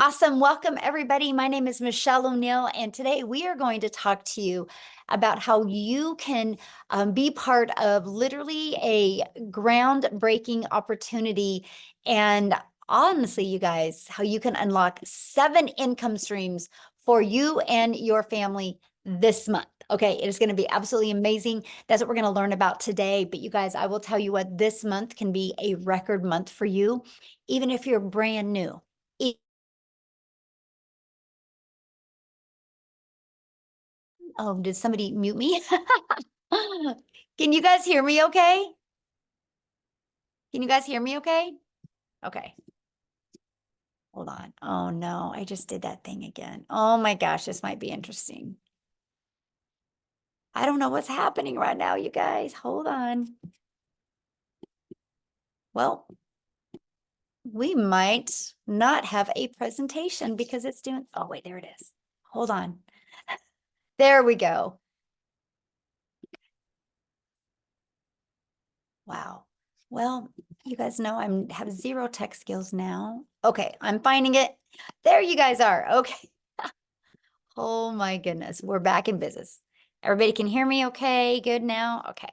Awesome. Welcome, everybody. My name is Michelle O'Neill, and today we are going to talk to you about how you can be part of literally a groundbreaking opportunity. And honestly, you guys, how you can unlock 7 income streams for you and your family this month. Okay, it is going to be absolutely amazing. That's what we're going to learn about today. But you guys, I will tell you what, this month can be a record month for you, even if you're brand new. Oh, did somebody mute me? Can you guys hear me okay? Can you guys hear me okay? Okay, hold on. Oh no, I just did that thing again. Oh my gosh, this might be interesting. I don't know what's happening right now, you guys. Hold on. Well, we might not have a presentation because it's doing, oh wait, there it is. Hold on. There we go. Wow. Well, you guys know I have zero tech skills now. Okay, I'm finding it. There you guys are. Okay. Oh my goodness, we're back in business. Everybody can hear me okay? Good now? Okay.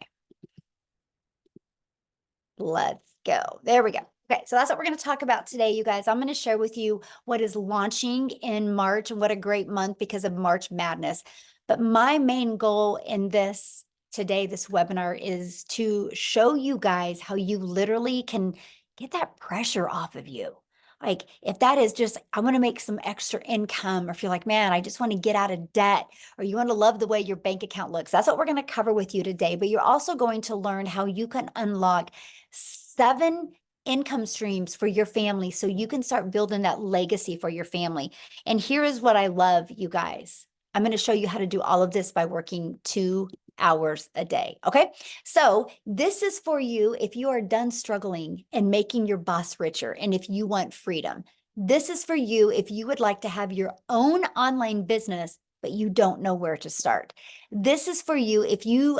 Let's go. There we go. Okay, so that's what we're going to talk about today, you guys. I'm going to share with you what is launching in March, and what a great month because of March Madness. But my main goal in this today, this webinar, is to show you guys how you literally can get that pressure off of you. Like if that is just, I want to make some extra income, or if you're like, man, I just want to get out of debt, or you want to love the way your bank account looks. That's what we're going to cover with you today. But you're also going to learn how you can unlock 7 income streams for your family so you can start building that legacy for your family. And here is what I love, you guys. I'm going to show you how to do all of this by working 2 hours a day. Okay. So this is for you if you are done struggling and making your boss richer, and if you want freedom. This is for you if you would like to have your own online business, but you don't know where to start. This is for you if you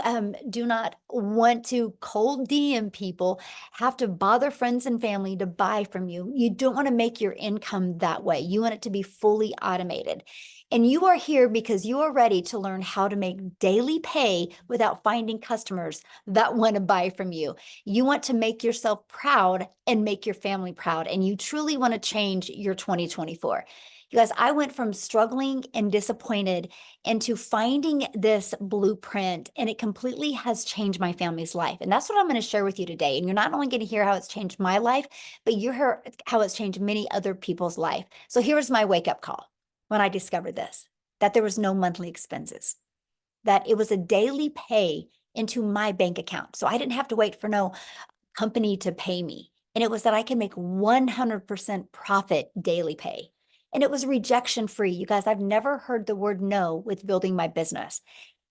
do not want to cold DM people, have to bother friends and family to buy from you. You don't want to make your income that way. You want it to be fully automated. And you are here because you are ready to learn how to make daily pay without finding customers that want to buy from you. You want to make yourself proud and make your family proud. And you truly want to change your 2024. You guys, I went from struggling and disappointed into finding this blueprint, and it completely has changed my family's life. And that's what I'm going to share with you today. And you're not only going to hear how it's changed my life, but you hear how it's changed many other people's life. So here was my wake-up call when I discovered this, that there was no monthly expenses, that it was a daily pay into my bank account. So I didn't have to wait for no company to pay me. And it was that I can make 100% profit daily pay. And it was rejection free. You guys, I've never heard the word no with building my business.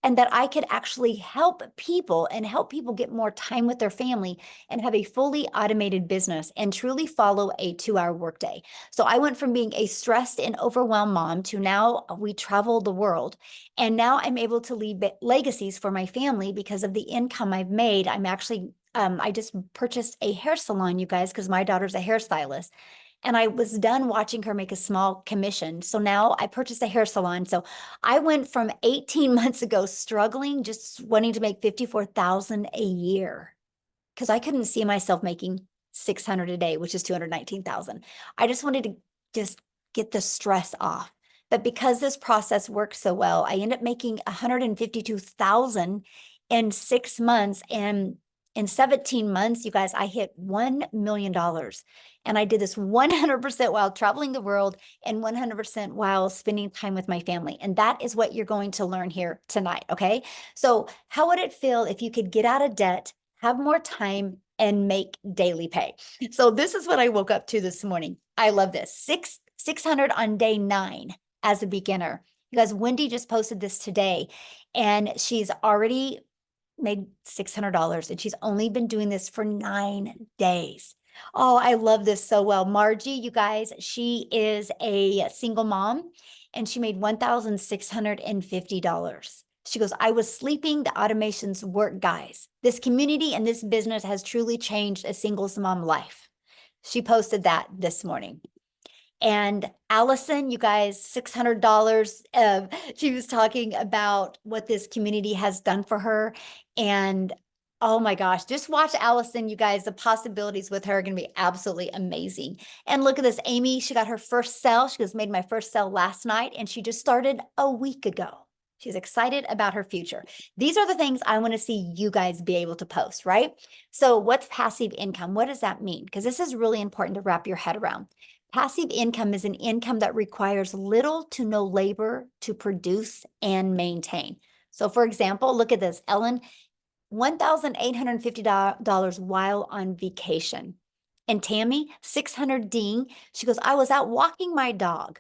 And that I could actually help people and help people get more time with their family and have a fully automated business and truly follow a 2-hour workday. So I went from being a stressed and overwhelmed mom to now we travel the world. And now I'm able to leave legacies for my family because of the income I've made. I'm actually I just purchased a hair salon, you guys, because my daughter's a hairstylist. And I was done watching her make a small commission. So now I purchased a hair salon. So I went from 18 months ago struggling, just wanting to make 54,000 a year because I couldn't see myself making 600 a day, which is 219,000. I just wanted to just get the stress off. But because this process worked so well, I ended up making 152,000 in 6 months. And in 17 months, you guys, I hit $1 million. And I did this 100% while traveling the world and 100% while spending time with my family. And that is what you're going to learn here tonight. Okay. So how would it feel if you could get out of debt, have more time, and make daily pay? So this is what I woke up to this morning. I love this. 600 on day 9 as a beginner. You guys, Wendy just posted this today, and she's already made $600, and she's only been doing this for 9 days. Oh, I love this so well. Margie, you guys, she is a single mom, and she made $1,650. She goes, I was sleeping, the automations work, guys. This community and this business has truly changed a singles mom life. She posted that this morning. And Allison, you guys, $600. She was talking about what this community has done for her. And oh my gosh, just watch Allison, you guys. The possibilities with her are going to be absolutely amazing. And look at this, Amy, she got her first sale. She made my first sale last night, and she just started a week ago. She's excited about her future. These are the things I want to see you guys be able to post, right? So what's passive income? What does that mean? Because this is really important to wrap your head around. Passive income is an income that requires little to no labor to produce and maintain. So for example, look at this, Ellen, $1,850 while on vacation. And Tammy, 600 ding. She goes, I was out walking my dog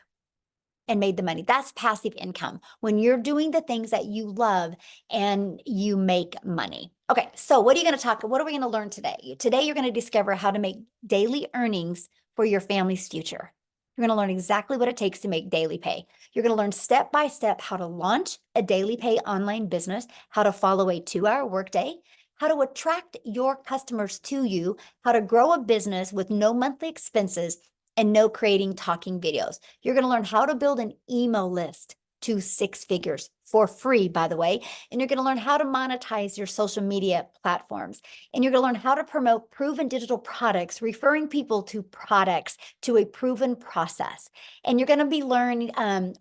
and made the money. That's passive income when you're doing the things that you love and you make money. Okay, so what are we going to learn today? Today, you're going to discover how to make daily earnings for your family's future. You're going to learn exactly what it takes to make daily pay. You're going to learn step by step how to launch a daily pay online business, how to follow a 2-hour workday, how to attract your customers to you, how to grow a business with no monthly expenses, and no creating talking videos. You're going to learn how to build an email list to 6 figures for free, by the way. And you're going to learn how to monetize your social media platforms. And you're going to learn how to promote proven digital products, referring people to products to a proven process. And you're going to be learning.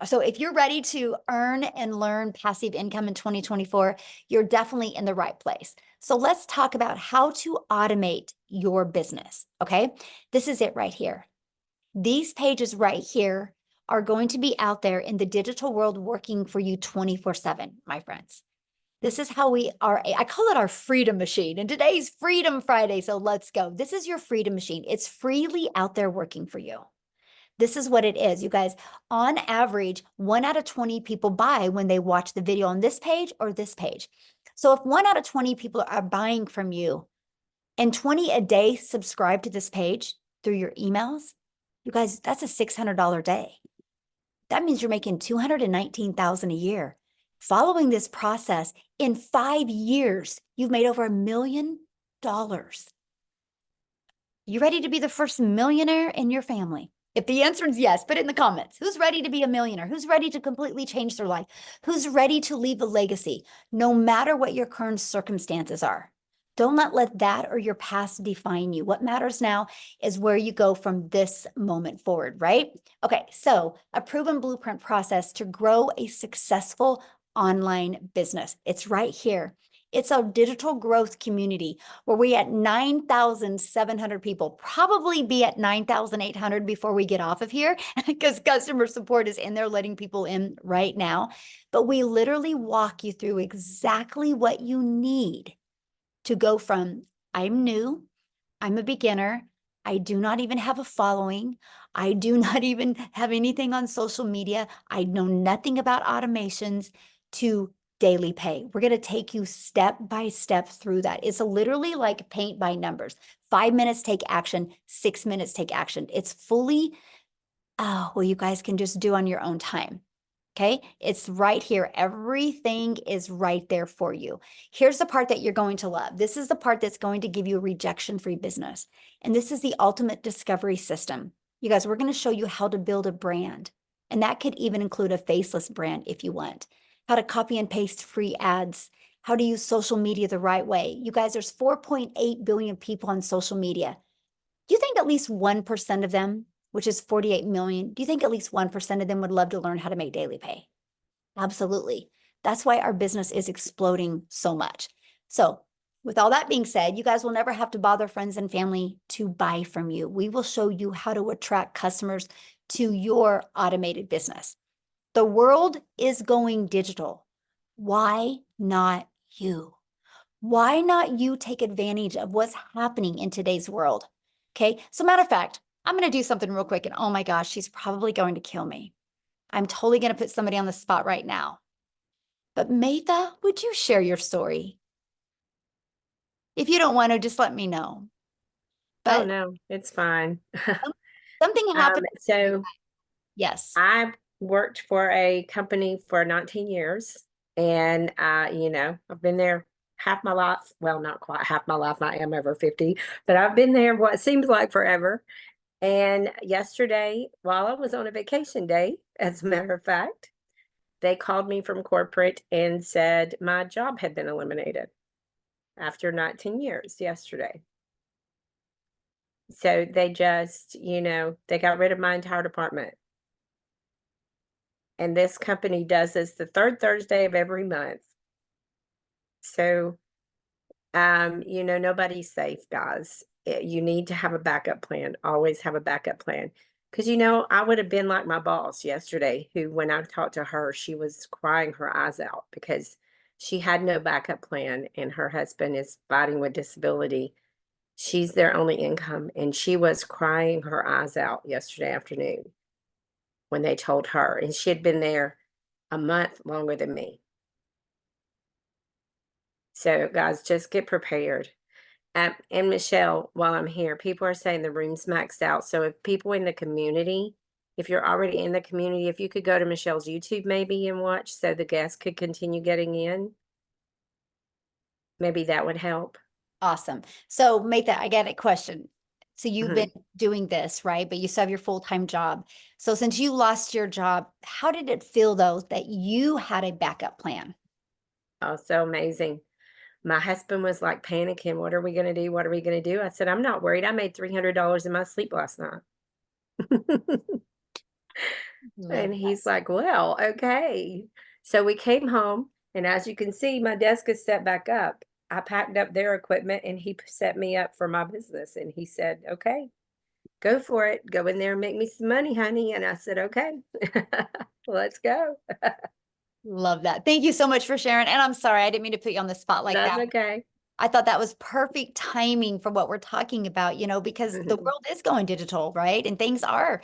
So if you're ready to earn and learn passive income in 2024, you're definitely in the right place. So let's talk about how to automate your business. Okay. This is it right here. These pages right here are going to be out there in the digital world working for you 24/7, my friends. This is how we are. I call it our freedom machine. And today's Freedom Friday. So let's go. This is your freedom machine. It's freely out there working for you. This is what it is, you guys. On average, 1 out of 20 people buy when they watch the video on this page or this page. So if 1 out of 20 people are buying from you and 20 a day subscribe to this page through your emails, you guys, that's a $600 day. That means you're making $219,000 a year. Following this process, in 5 years, you've made over $1 million. You ready to be the first millionaire in your family? If the answer is yes, put it in the comments. Who's ready to be a millionaire? Who's ready to completely change their life? Who's ready to leave a legacy, no matter what your current circumstances are? Don't let that or your past define you. What matters now is where you go from this moment forward, right? Okay, so a proven blueprint process to grow a successful online business. It's right here. It's a digital growth community where we at 9,700 people, probably be at 9,800 before we get off of here because customer support is in there letting people in right now. But we literally walk you through exactly what you need to go from I'm new, I'm a beginner, I do not even have a following, I do not even have anything on social media, I know nothing about automations, to daily pay. We're going to take you step by step through that. It's literally like paint by numbers. 5 minutes, take action. 6 minutes, take action. It's fully, well, you guys can just do on your own time. Okay, it's right here. Everything is right there for you. Here's the part that you're going to love. This is the part that's going to give you a rejection-free business. And this is the ultimate discovery system. You guys, we're going to show you how to build a brand. And that could even include a faceless brand if you want. How to copy and paste free ads. How to use social media the right way. You guys, there's 4.8 billion people on social media. Do you think at least 1% of them, which is 48 million, do you think at least 1% of them would love to learn how to make daily pay? Absolutely. That's why our business is exploding so much. So with all that being said, you guys will never have to bother friends and family to buy from you. We will show you how to attract customers to your automated business. The world is going digital. Why not you? Why not you take advantage of what's happening in today's world? Okay, so matter of fact, I'm going to do something real quick, and oh my gosh, she's probably going to kill me. I'm totally going to put somebody on the spot right now. But Maytha, would you share your story? If you don't want to, just let me know. Oh But no, it's fine. something happened. So Yes. I worked for a company for 19 years, and I've been there half my life. Well, not quite half my life. I am over 50, but I've been there what seems like forever. And yesterday, while I was on a vacation day, as a matter of fact, they called me from corporate and said my job had been eliminated after 19 years yesterday. So they just, they got rid of my entire department. And this company does this the third Thursday of every month. So, nobody's safe, guys. You need to have a backup plan. Always have a backup plan. Because, I would have been like my boss yesterday, who, when I talked to her, she was crying her eyes out because she had no backup plan and her husband is fighting with disability. She's their only income. And she was crying her eyes out yesterday afternoon when they told her. And she had been there a month longer than me. So, guys, just get prepared. And Michelle, while I'm here, people are saying the room's maxed out. So, if people in the community, if you're already in the community, if you could go to Michelle's YouTube maybe and watch so the guests could continue getting in, maybe that would help. Awesome. So make that, I get a question. So you've been Mhm. doing this, right? But you still have your full-time job. So since you lost your job, how did it feel though that you had a backup plan? Oh, so amazing. My husband was like panicking. What are we going to do? What are we going to do? I said, I'm not worried. I made $300 in my sleep last night. Love And that. he's like, well, okay. So we came home, and as you can see, my desk is set back up. I packed up their equipment and he set me up for my business. And he said, okay, go for it. Go in there and make me some money, honey. And I said, okay, let's go. Love that. Thank you so much for sharing. And I'm sorry, I didn't mean to put you on the spot like That's that. okay. I thought that was perfect timing for what we're talking about, because the world is going digital, right? And things are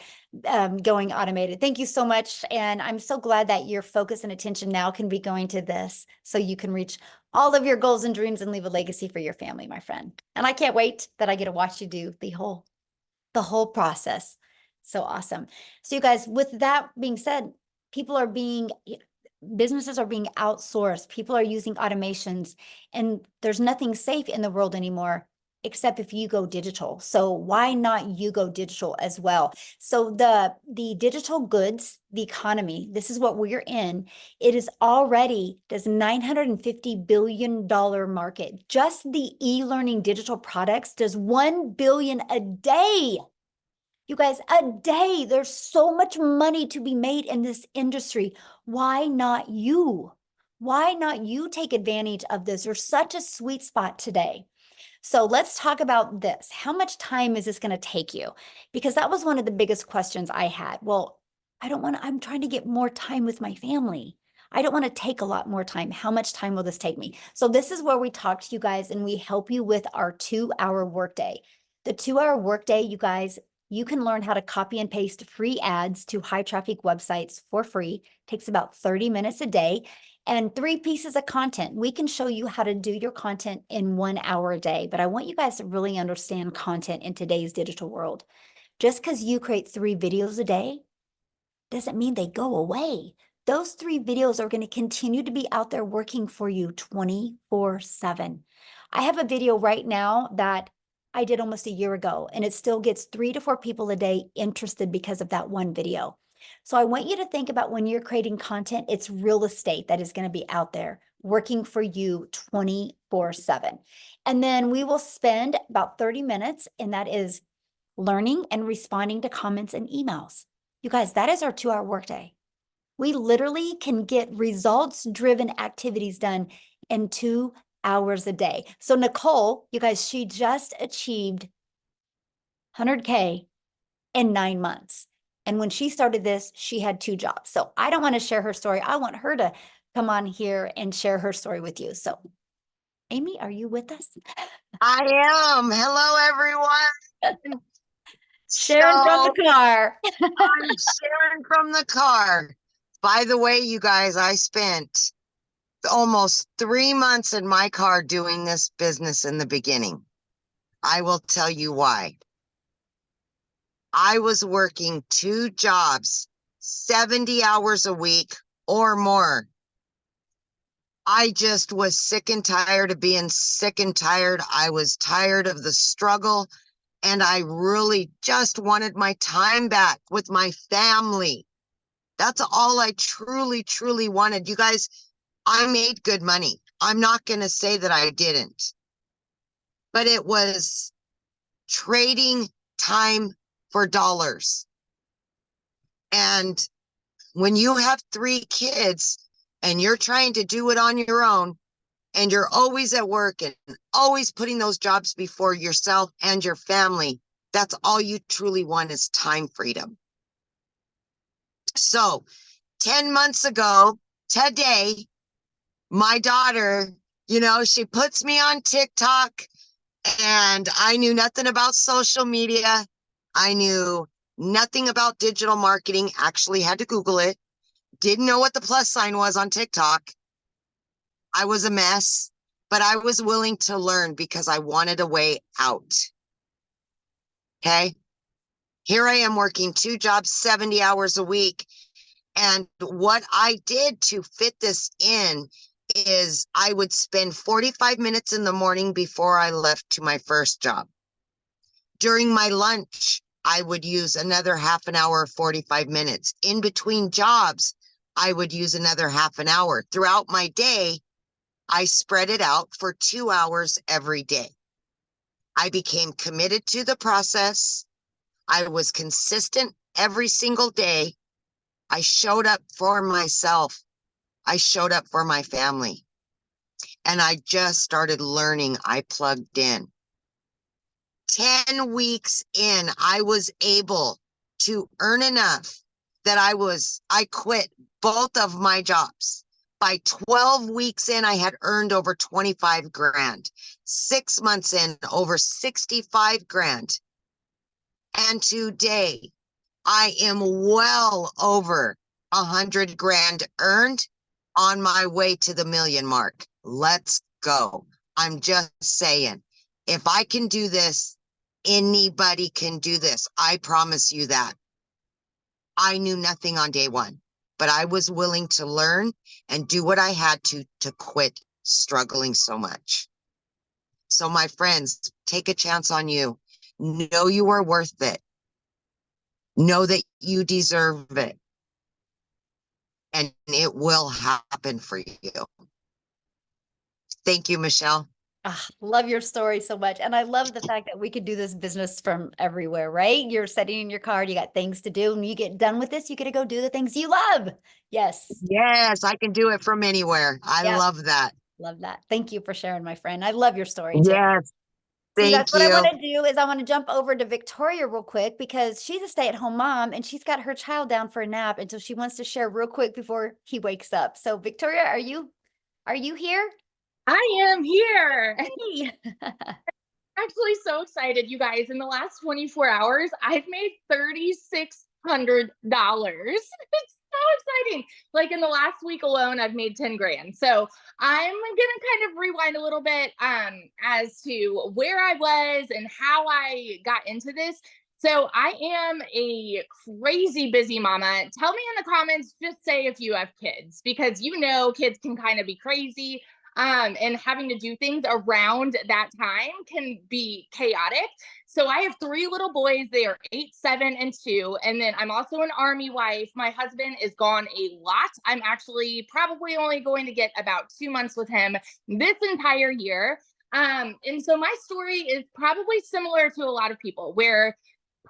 going automated. Thank you so much. And I'm so glad that your focus and attention now can be going to this so you can reach all of your goals and dreams and leave a legacy for your family, my friend. And I can't wait that I get to watch you do the whole process. So awesome. So you guys, with that being said, people are being businesses are being outsourced. People are using automations, and there's nothing safe in the world anymore except if you go digital. So why not you go digital as well? So the digital goods, the economy, this is what we're in. It is already this $950 billion market. Just the e-learning digital products does 1 billion a day. You guys, a day. There's so much money to be made in this industry. Why not you? Why not you take advantage of this? There's such a sweet spot today. So let's talk about this. How much time is this going to take you? Because that was one of the biggest questions I had. Well, I'm trying to get more time with my family. I don't want to take a lot more time. How much time will this take me? So this is where we talk to you guys and we help you with our 2-hour workday. The 2-hour workday, you guys, you can learn how to copy and paste free ads to high traffic websites for free. Takes about 30 minutes a day and 3 pieces of content. We can show you how to do your content in 1 hour a day, but I want you guys to really understand content in today's digital world. Just because you create 3 videos a day doesn't mean they go away. Those 3 videos are going to continue to be out there working for you 24/7. I have a video right now that I did almost a year ago, and it still gets 3 to 4 people a day interested because of that one video. So I want you to think about when you're creating content, it's real estate that is going to be out there working for you 24/7. And then we will spend about 30 minutes, and that is learning and responding to comments and emails. You guys, that is our 2-hour workday. We literally can get results-driven activities done in 2 hours a day. So Nicole, you guys, she just achieved 100K in 9 months. And when she started this, she had 2 jobs. So I don't want to share her story. I want her to come on here and share her story with you. So Amy, are you with us? I am. Hello, everyone. Sharon from So the car. I'm Sharon from the car. By the way, you guys, I spent almost 3 months in my car doing this business in the beginning. I will tell you why. I was working 2 jobs, 70 hours a week or more. I just was sick and tired of being sick and tired. I was tired of the struggle. And I really just wanted my time back with my family. That's all I truly, truly wanted. You guys, I made good money. I'm not going to say that I didn't, but it was trading time for dollars. And when you have 3 kids and you're trying to do it on your own, and you're always at work and always putting those jobs before yourself and your family, that's all you truly want is time freedom. So 10 months ago today, my daughter, she puts me on TikTok, and I knew nothing about social media. I knew nothing about digital marketing, actually had to Google it. Didn't know what the plus sign was on TikTok. I was a mess, but I was willing to learn because I wanted a way out. Okay. Here I am working 2 jobs, 70 hours a week. And what I did to fit this in is I would spend 45 minutes in the morning before I left to my first job. During my lunch, I would use another half an hour, 45 minutes. In between jobs, I would use another half an hour. Throughout my day, I spread it out for 2 hours every day. I became committed to the process. I was consistent every single day. I showed up for myself. I showed up for my family. And I just started learning. I plugged in. 10 weeks in, I was able to earn enough that I quit both of my jobs. By 12 weeks in, I had earned over 25 grand. 6 months in, over 65 grand. And today, I am well over 100 grand earned, on my way to the million mark. Let's go. I'm just saying, if I can do this, anybody can do this. I promise you that. I knew nothing on day one, but I was willing to learn and do what I had to quit struggling so much. So my friends, take a chance on you. Know you are worth it. Know that you deserve it. And it will happen for you. Thank you, Michelle. Ah, love your story so much. And I love the fact that we could do this business from everywhere, right? You're sitting in your car, you got things to do, and you get done with this, you get to go do the things you love. Yes. Yes, I can do it from anywhere. I Yep. love that. Love that. Thank you for sharing, my friend. I love your story too. Yes, So you guys, thank what I you. want to do is I want to jump over to Victoria real quick because she's a stay-at-home mom and she's got her child down for a nap. And so she wants to share real quick before he wakes up. So Victoria, are you here? I am here. Hey. Actually so excited, you guys. In the last 24 hours, I've made $3,600. It's so exciting. Like in the last week alone, I've made 10 grand. So I'm gonna kind of rewind a little bit as to where I was and how I got into this. So I am a crazy busy mama. Tell me in the comments, just say if you have kids, because kids can kind of be crazy. And having to do things around that time can be chaotic. So I have 3 little boys. They are 8, 7, and 2. And then I'm also an Army wife. My husband is gone a lot. I'm actually probably only going to get about 2 months with him this entire year. And so my story is probably similar to a lot of people, where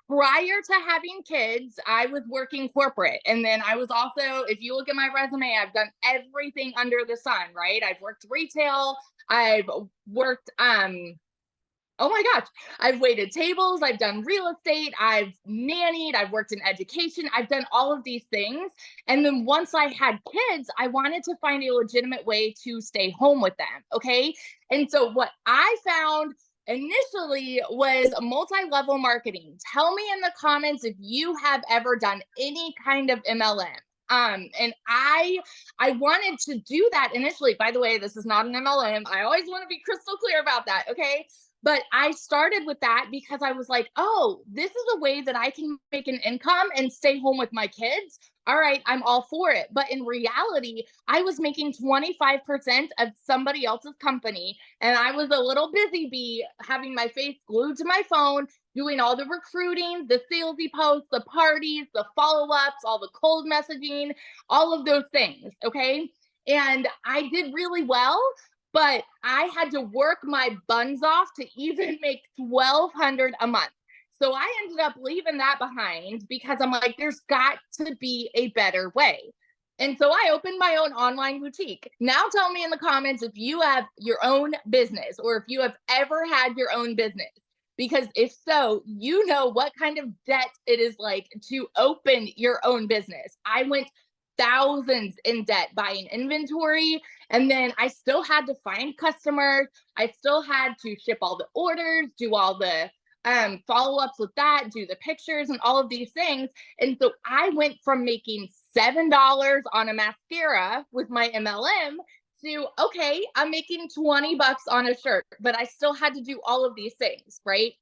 prior to having kids, I was working corporate. And then I was also, if you look at my resume, I've done everything under the sun, right? I've worked retail. I've worked, oh my gosh, I've waited tables. I've done real estate. I've nannied. I've worked in education. I've done all of these things. And then once I had kids, I wanted to find a legitimate way to stay home with them. Okay. And so what I found initially was multi-level marketing. Tell me in the comments if you have ever done any kind of MLM. And I wanted to do that initially. By the way, this is not an MLM. I always want to be crystal clear about that. Okay. But I started with that because I was like, oh, this is a way that I can make an income and stay home with my kids. All right, I'm all for it. But in reality, I was making 25% of somebody else's company. And I was a little busy bee having my face glued to my phone, doing all the recruiting, the salesy posts, the parties, the follow-ups, all the cold messaging, all of those things. Okay. And I did really well, but I had to work my buns off to even make 1,200 a month. So I ended up leaving that behind because I'm like, there's got to be a better way. And so I opened my own online boutique. Now tell me in the comments if you have your own business or if you have ever had your own business. Because if so, you know what kind of debt it is like to open your own business. I went thousands in debt buying inventory, and then I still had to find customers. I still had to ship all the orders, do all the follow-ups with that, do the pictures and all of these things. And so I went from making $7 on a mascara with my MLM to, okay, I'm making 20 bucks on a shirt, but I still had to do all of these things, right?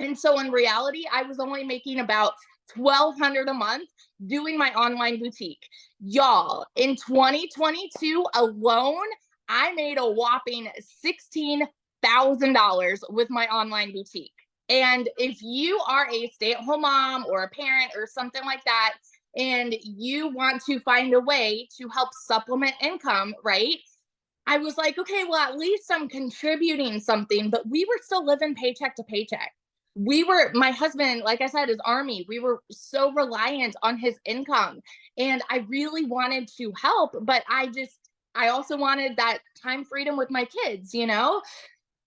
And so in reality, I was only making about 1,200 a month doing my online boutique. Y'all, in 2022 alone, I made a whopping $16,000 with my online boutique. And if you are a stay-at-home mom or a parent or something like that, and you want to find a way to help supplement income, right? I was like, okay, well, at least I'm contributing something, but we were still living paycheck to paycheck. My husband, like I said, is Army. We were so reliant on his income. And I really wanted to help, but I also wanted that time freedom with my kids, you know?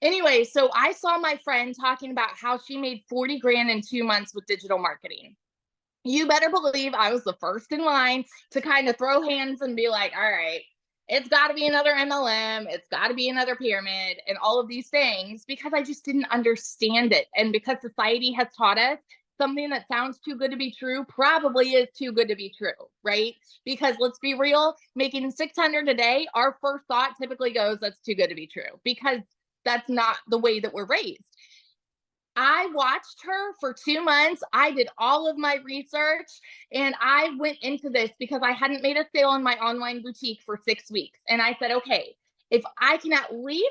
Anyway, so I saw my friend talking about how she made 40 grand in 2 months with digital marketing. You better believe I was the first in line to kind of throw hands and be like, all right, it's got to be another MLM. It's got to be another pyramid and all of these things because I just didn't understand it. And because society has taught us something that sounds too good to be true probably is too good to be true, right? Because let's be real, making 600 a day, our first thought typically goes, that's too good to be true because that's not the way that we're raised. I watched her for 2 months. I did all of my research and I went into this because I hadn't made a sale in my online boutique for 6 weeks. And I said, okay, if I can at least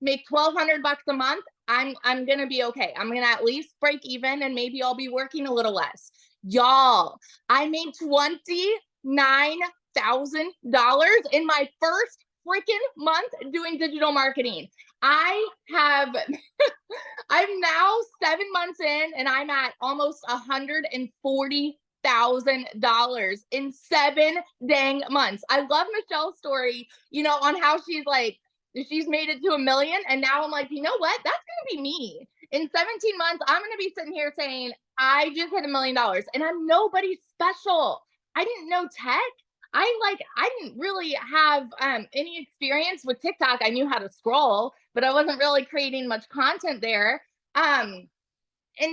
make 1,200 bucks a month, I'm going to be okay. I'm going to at least break even and maybe I'll be working a little less. Y'all, I made $29,000 in my first freaking month doing digital marketing. I'm now 7 months in and I'm at almost $140,000 in 7 dang months. I love Michelle's story, on how she's made it to 1 million. And now I'm like, you know what? That's going to be me. In 17 months, I'm going to be sitting here saying, I just hit $1 million and I'm nobody special. I didn't know tech. I didn't really have any experience with TikTok. I knew how to scroll, but I wasn't really creating much content there. And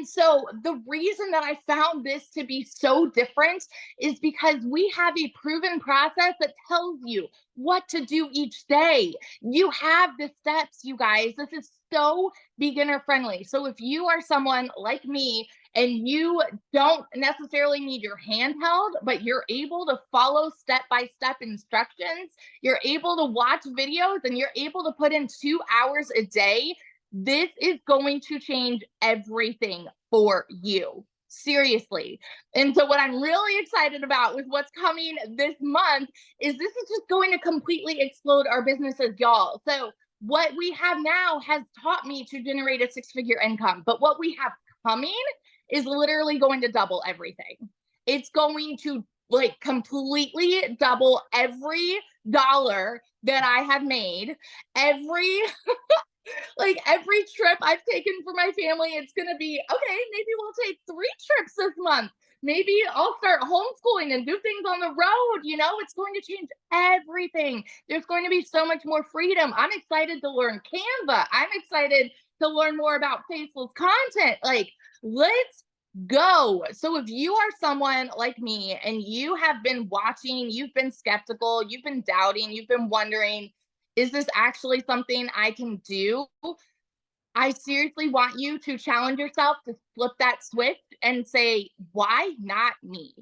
so the reason that I found this to be so different is because we have a proven process that tells you what to do each day. You have the steps, you guys. This is so beginner friendly. So if you are someone like me and you don't necessarily need your hand held, but you're able to follow step-by-step instructions, you're able to watch videos, and you're able to put in 2 hours a day, this is going to change everything for you. Seriously. And so what I'm really excited about with what's coming this month is this is just going to completely explode our businesses, y'all. So what we have now has taught me to generate a 6-figure income, but what we have coming is literally going to double everything. It's going to completely double every dollar that I have made, every trip I've taken for my family. It's going to be, okay, maybe we'll take 3 trips this month. Maybe I'll start homeschooling and do things on the road. It's going to change everything. There's going to be so much more freedom. I'm excited to learn Canva. I'm excited to learn more about faceless content. Let's go. So if you are someone like me and you have been watching, you've been skeptical, you've been doubting, you've been wondering, is this actually something I can do? I seriously want you to challenge yourself to flip that switch and say, why not me?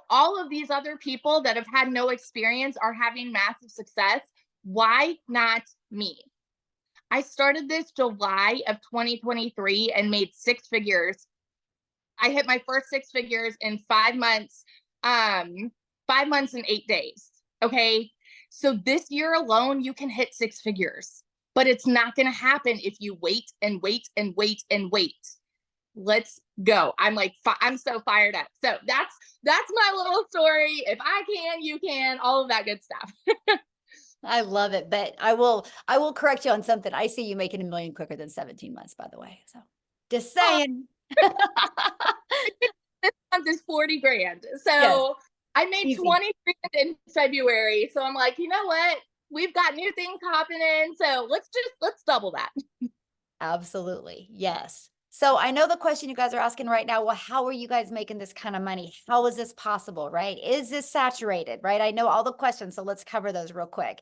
All of these other people that have had no experience are having massive success. Why not me? I started this July of 2023 and made 6 figures. I hit my first 6 figures in 5 months, 5 months and 8 days. Okay. So this year alone, you can hit 6 figures, but it's not going to happen if you wait and wait and wait and wait. Let's go. I'm like, I'm so fired up. So that's my little story. If I can, you can, all of that good stuff. I love it, but I will correct you on something. I see you making 1 million quicker than 17 months, by the way. So just saying. This month is 40 grand. So Yes, I made easy. 20 grand in February. So I'm like, you know what? We've got new things happening. So let's double that. Absolutely. Yes. So I know the question you guys are asking right now, well, how are you guys making this kind of money? How is this possible, right? Is this saturated, right? I know all the questions, so let's cover those real quick.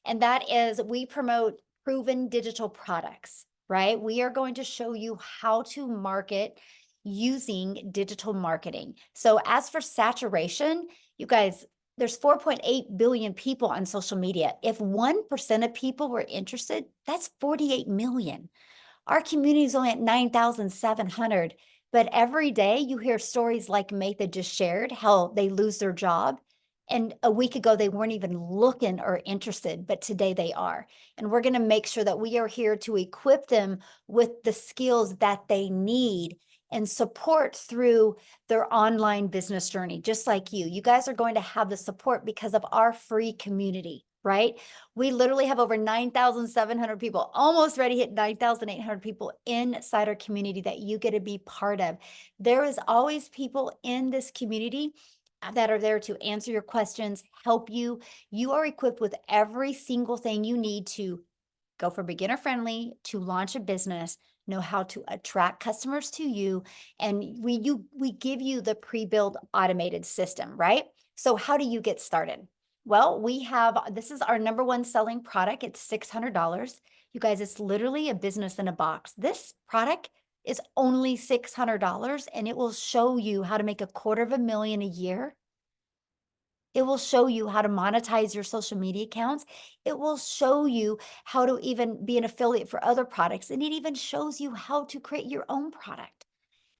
And that is, we promote proven digital products, right? We are going to show you how to market using digital marketing. So as for saturation, you guys, there's 4.8 billion people on social media. If 1% of people were interested, that's 48 million. Our community is only at 9,700, but every day you hear stories like Matha just shared, how they lose their job. And a week ago, they weren't even looking or interested, but today they are. And we're going to make sure that we are here to equip them with the skills that they need and support through their online business journey, just like you. You guys are going to have the support because of our free community, right? We literally have over 9,700 people, almost ready to hit 9,800 people inside our community that you get to be part of. There is always people in this community that are there to answer your questions, help you. You are equipped with every single thing you need to go for beginner friendly, to launch a business, know how to attract customers to you. And we give you the pre-built automated system, right? So how do you get started? Well, this is our number one selling product. It's $600. You guys, it's literally a business in a box. This product is only $600 and it will show you how to make $250,000 a year. It will show you how to monetize your social media accounts. It will show you how to even be an affiliate for other products. And it even shows you how to create your own product.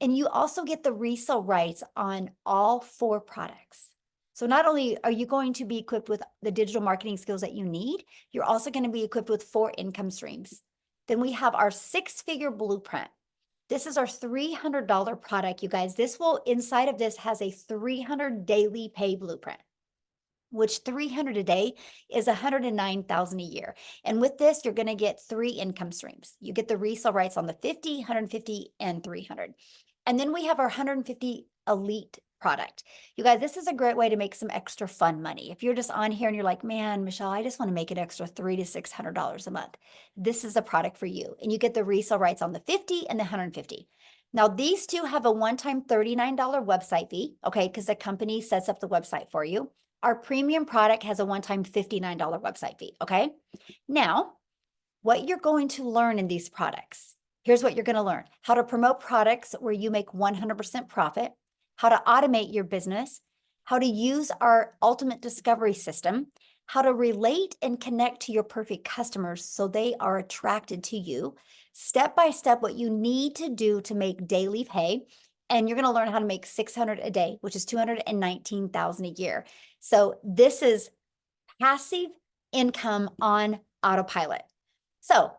And you also get the resale rights on all 4 products. So not only are you going to be equipped with the digital marketing skills that you need, you're also going to be equipped with 4 income streams. Then we have our 6-figure blueprint. This is our $300 product, you guys. Inside of this has a 300 daily pay blueprint, which 300 a day is 109,000 a year. And with this, you're going to get 3 income streams. You get the resale rights on the 50, 150, and 300. And then we have our 150 elite product. You guys, this is a great way to make some extra fun money. If you're just on here and you're like, man, Michelle, I just want to make an extra $300 to $600 a month. This is a product for you. And you get the resale rights on the 50 and the 150. Now, these two have a one-time $39 website fee, okay, because the company sets up the website for you. Our premium product has a one-time $59 website fee, okay? Now, what you're going to learn in these products, here's what you're going to learn: how to promote products where you make 100% profit, how to automate your business, how to use our ultimate discovery system, how to relate and connect to your perfect customers so they are attracted to you, step by step what you need to do to make daily pay. And you're going to learn how to make 600 a day, which is 219,000 a year. So this is passive income on autopilot. So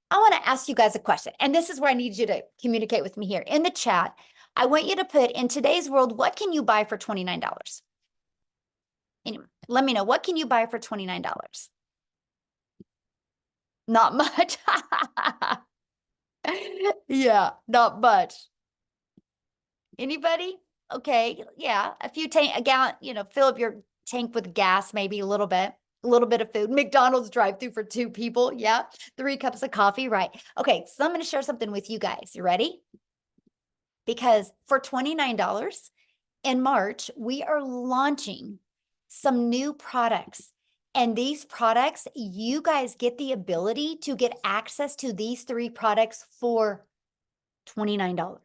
I want to ask you guys a question, and this is where I need you to communicate with me here in the chat. I want you to put, in today's world, what can you buy for $29? Anyway, let me know, what can you buy for $29? Not much. Yeah, not much. Anybody? Okay, yeah, a gallon, fill up your tank with gas, maybe a little bit of food. McDonald's drive-through for 2 people. Yeah, 3 cups of coffee, right? Okay, so I'm going to share something with you guys. You ready? Because for $29 in March, we are launching some new products. And these products, you guys get the ability to get access to these 3 products for $29.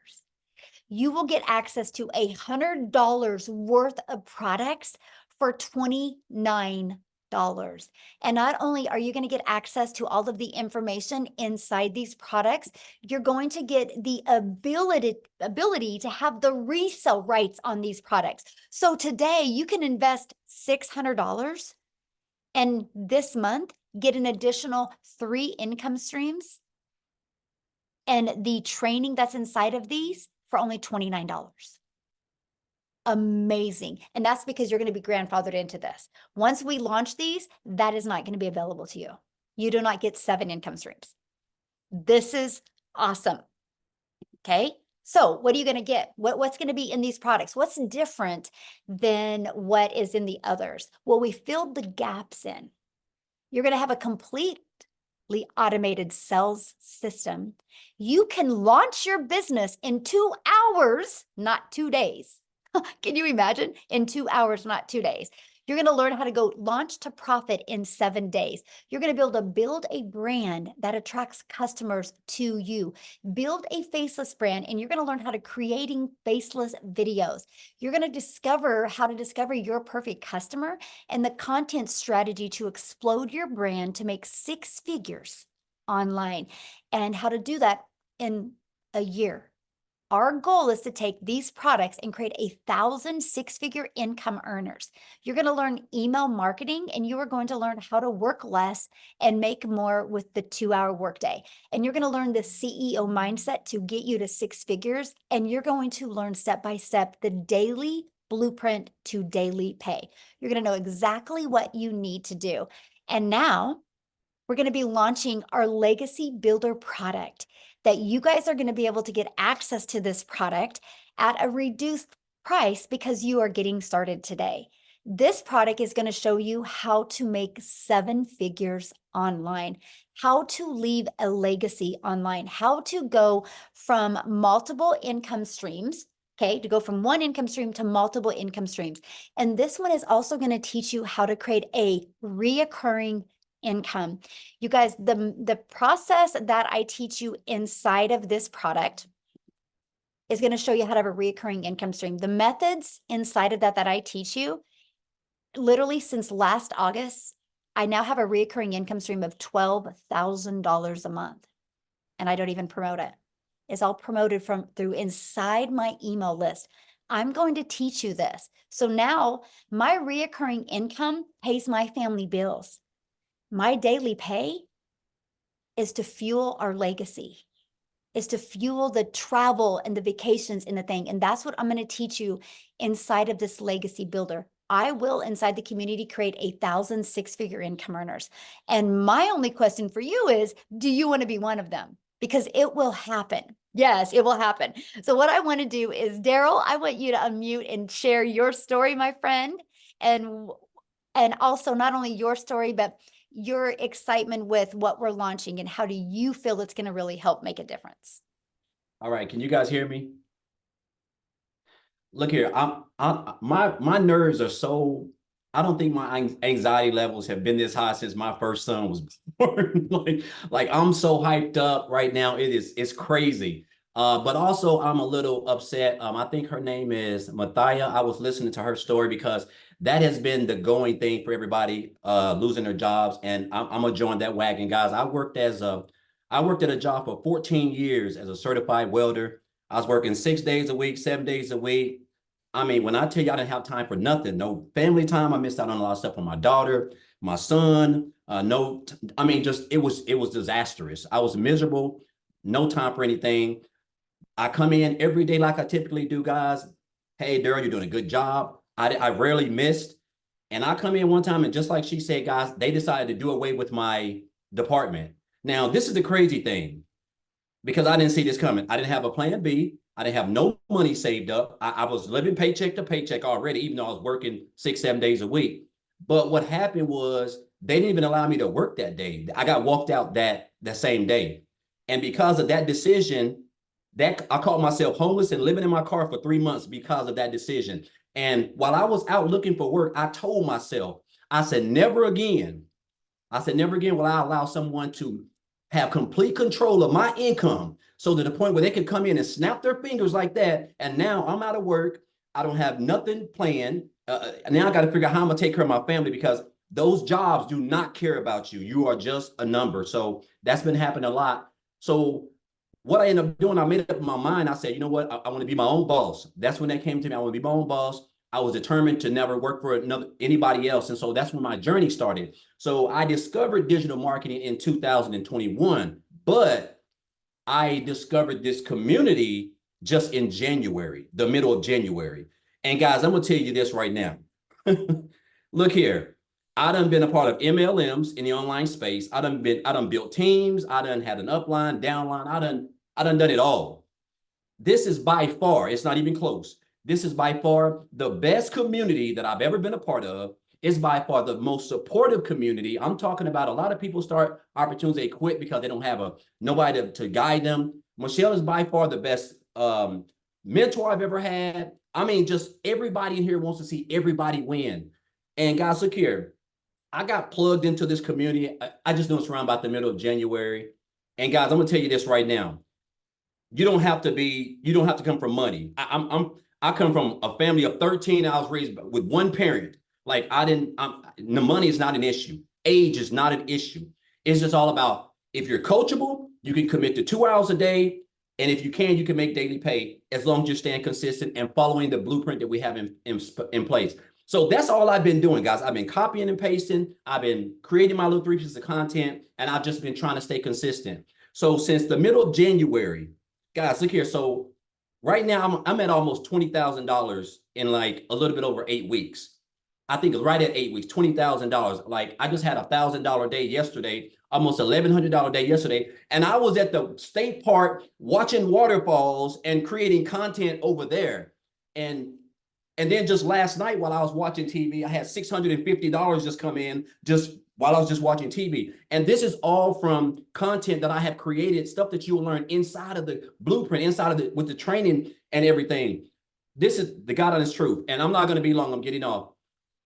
You will get access to $100 worth of products for $29. And not only are you going to get access to all of the information inside these products, you're going to get the ability to have the resale rights on these products. So today you can invest $600 and this month get an additional 3 income streams and the training that's inside of these for only $29. Amazing. And that's because you're going to be grandfathered into this. Once we launch these, that is not going to be available to you. You do not get 7 income streams. This is awesome. Okay. So what are you going to get? What's going to be in these products? What's different than what is in the others? Well, we filled the gaps in. You're going to have a completely automated sales system. You can launch your business in 2 hours, not 2 days. Can you imagine? In 2 hours, not 2 days. You're going to learn how to go launch to profit in 7 days. You're going to be able to build a brand that attracts customers to you. Build a faceless brand, and you're going to learn how to creating faceless videos. You're going to discover how to discover your perfect customer and the content strategy to explode your brand to make 6 figures online, and how to do that in a year. Our goal is to take these products and create 1,000 6-figure income earners. You're going to learn email marketing, and you are going to learn how to work less and make more with the 2-hour workday. And you're going to learn the CEO mindset to get you to 6 figures. And you're going to learn step by step the daily blueprint to daily pay. You're going to know exactly what you need to do. And now we're going to be launching our Legacy Builder product that you guys are going to be able to get access to this product at a reduced price because you are getting started today. This product is going to show you how to make 7 figures online, how to leave a legacy online, how to go from multiple income streams, okay, to go from 1 income stream to multiple income streams. And this one is also going to teach you how to create a reoccurring income. You guys, the process that I teach you inside of this product is going to show you how to have a recurring income stream. The methods inside of that I teach you, literally since last August, I now have a recurring income stream of $12,000 a month. And I don't even promote it. It's all promoted through inside my email list. I'm going to teach you this. So now my recurring income pays my family bills. My daily pay is to fuel our legacy, is to fuel the travel and the vacations and the thing. And that's what I'm going to teach you inside of this Legacy Builder. I will, inside the community, create 1,000 6-figure income earners. And my only question for you is, do you want to be one of them? Because it will happen. Yes, it will happen. So what I want to do is, Daryl, I want you to unmute and share your story, my friend. And also not only your story, but your excitement with what we're launching, and how do you feel it's going to really help make a difference? All right, can you guys hear me? Look here, my nerves are so, I don't think my anxiety levels have been this high since my first son was born. like I'm so hyped up right now. It's crazy. But also I'm a little upset. I think her name is Mathia. I was listening to her story because that has been the going thing for everybody losing their jobs. And I'm gonna join that wagon, guys. I worked at a job for 14 years as a certified welder. I was working 6 days a week, 7 days a week. I mean, when I tell you I didn't have time for nothing, no family time, I missed out on a lot of stuff on my daughter, my son, just it was disastrous. I was miserable, no time for anything. I come in every day like I typically do, guys. Hey, Daryl, you're doing a good job. I rarely missed. And I come in one time, and just like she said, guys, they decided to do away with my department. Now, this is the crazy thing, because I didn't see this coming. I didn't have a plan B. I didn't have no money saved up. I was living paycheck to paycheck already, even though I was working 6, 7 days a week. But what happened was they didn't even allow me to work that day. I got walked out that same day. And because of that decision, that I called myself homeless and living in my car for 3 months because of that decision. And while I was out looking for work, I told myself, I said, never again will I allow someone to have complete control of my income, so to the point where they can come in and snap their fingers like that. And now I'm out of work. I don't have nothing planned. Now I got to figure out how I'm going to take care of my family, because those jobs do not care about you. You are just a number. So that's been happening a lot. So what I ended up doing, I made up in my mind. I said, you know what? I want to be my own boss. That's when that came to me. I want to be my own boss. I was determined to never work for anybody else. And so that's when my journey started. So I discovered digital marketing in 2021, but I discovered this community just in January, the middle of January. And guys, I'm going to tell you this right now. Look here. I done been a part of MLMs in the online space. I done built teams. I done had an upline, downline. I done it all. This is by far, it's not even close. This is by far the best community that I've ever been a part of. Is by far the most supportive community. I'm talking about a lot of people start opportunities, they quit because they don't have nobody to guide them. Michelle is by far the best mentor I've ever had. I mean, just everybody in here wants to see everybody win. And guys, look here. I got plugged into this community. I just know it's around about the middle of January. And guys, I'm gonna tell you this right now. You don't have to come from money. I come from a family of 13. I was raised with one parent. Like the money is not an issue. Age is not an issue. It's just all about, if you're coachable, you can commit to 2 hours a day. And if you can make daily pay as long as you're staying consistent and following the blueprint that we have in place. So that's all I've been doing, guys. I've been copying and pasting. I've been creating my little 3 pieces of content, and I've just been trying to stay consistent. So since the middle of January, guys, look here. So right now I'm at almost $20,000 in like a little bit over 8 weeks. I think it's right at 8 weeks, $20,000. Like I just had $1,000 day yesterday, almost $1,100 day yesterday. And I was at the state park watching waterfalls and creating content over there. And then just last night while I was watching TV, I had $650 just come in just while I was just watching TV. And this is all from content that I have created, stuff that you will learn inside of the blueprint, with the training and everything. This is the God honest truth. And I'm not going to be long. I'm getting off.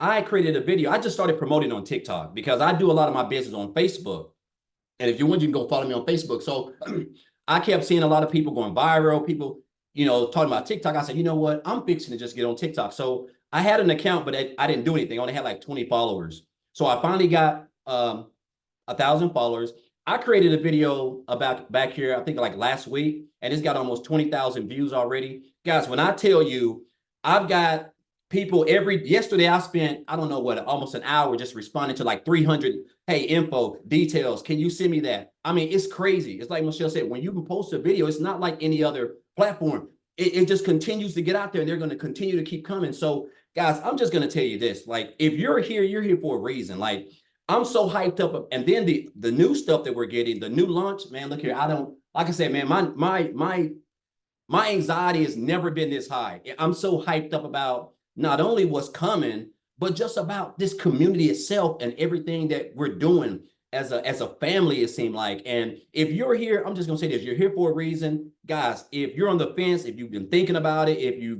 I created a video. I just started promoting on TikTok because I do a lot of my business on Facebook. And if you want, you can go follow me on Facebook. So I kept seeing a lot of people going viral, people, talking about TikTok. I said, you know what? I'm fixing to just get on TikTok. So I had an account, but I didn't do anything. I only had like 20 followers. So I finally got 1,000 followers. I created a video about back here, I think like last week, and it's got almost 20,000 views already. Guys, when I tell you, I've got people yesterday I spent, I don't know what, almost an hour just responding to like 300, hey, info, details. Can you send me that? I mean, it's crazy. It's like Michelle said, when you can post a video, it's not like any other platform. It just continues to get out there and they're going to continue to keep coming. So guys, I'm just going to tell you this, like, if you're here for a reason. Like, I'm so hyped up. And then the new stuff that we're getting, the new launch, man, look here. Like I said, man, my anxiety has never been this high. I'm so hyped up about not only what's coming, but just about this community itself and everything that we're doing as a family, it seemed like. And if you're here, I'm just gonna say this, you're here for a reason. Guys, if you're on the fence, if you've been thinking about it, if you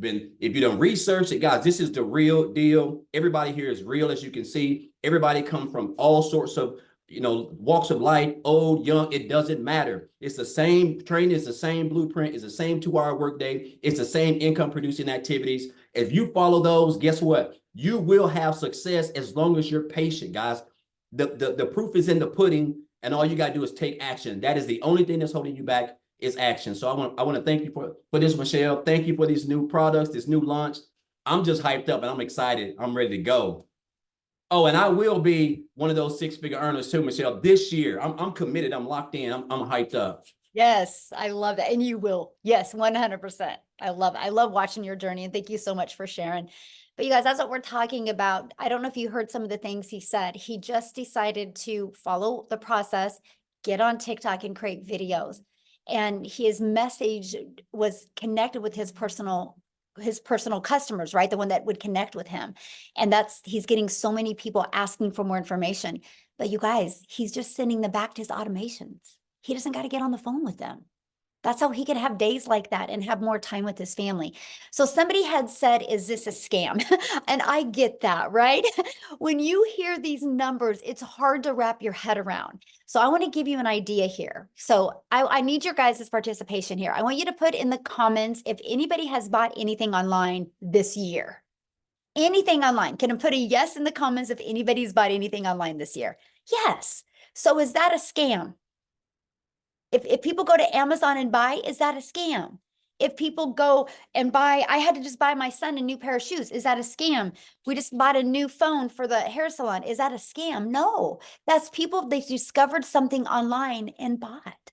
don't research it, guys, this is the real deal. Everybody here is real, as you can see. Everybody come from all sorts of walks of life, old, young, it doesn't matter. It's the same training, it's the same blueprint, it's the same 2-hour workday, it's the same income producing activities. If you follow those, guess what? You will have success as long as you're patient, guys. The proof is in the pudding, and all you got to do is take action. That is the only thing that's holding you back is action. So I want to thank you for this, Michelle. Thank you for these new products, this new launch. I'm just hyped up and I'm excited. I'm ready to go. Oh, and I will be one of those 6-figure earners too, Michelle, this year. I'm committed. I'm locked in. I'm hyped up. Yes, I love that. And you will. Yes, 100%. I love it. I love watching your journey. And thank you so much for sharing. But you guys, that's what we're talking about. I don't know if you heard some of the things he said. He just decided to follow the process, get on TikTok and create videos. And his message was connected with his personal customers, right? The one that would connect with him. And he's getting so many people asking for more information. But you guys, he's just sending them back to his automations. He doesn't got to get on the phone with them. That's how he could have days like that and have more time with his family. So somebody had said, is this a scam? And I get that, right? When you hear these numbers, it's hard to wrap your head around. So I want to give you an idea here. So I need your guys' participation here. I want you to put in the comments if anybody has bought anything online this year. anything online? Can I put a yes in the comments if anybody's bought anything online this year? Yes. So is that a scam? If people go to Amazon and buy, is that a scam? If people go and buy, I had to just buy my son a new pair of shoes. Is that a scam? We just bought a new phone for the hair salon. Is that a scam? No, that's people, they discovered something online and bought.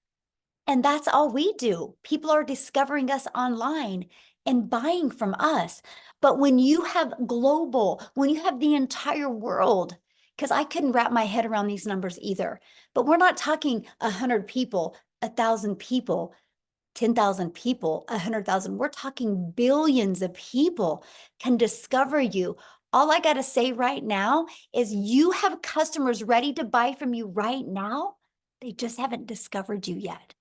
And that's all we do. People are discovering us online and buying from us. But when you have global, when you have the entire world, because I couldn't wrap my head around these numbers either, but we're not talking 100 people, 1,000 people, 10,000 people, 100,000. We're talking billions of people can discover you. All I got to say right now is you have customers ready to buy from you right now. They just haven't discovered you yet.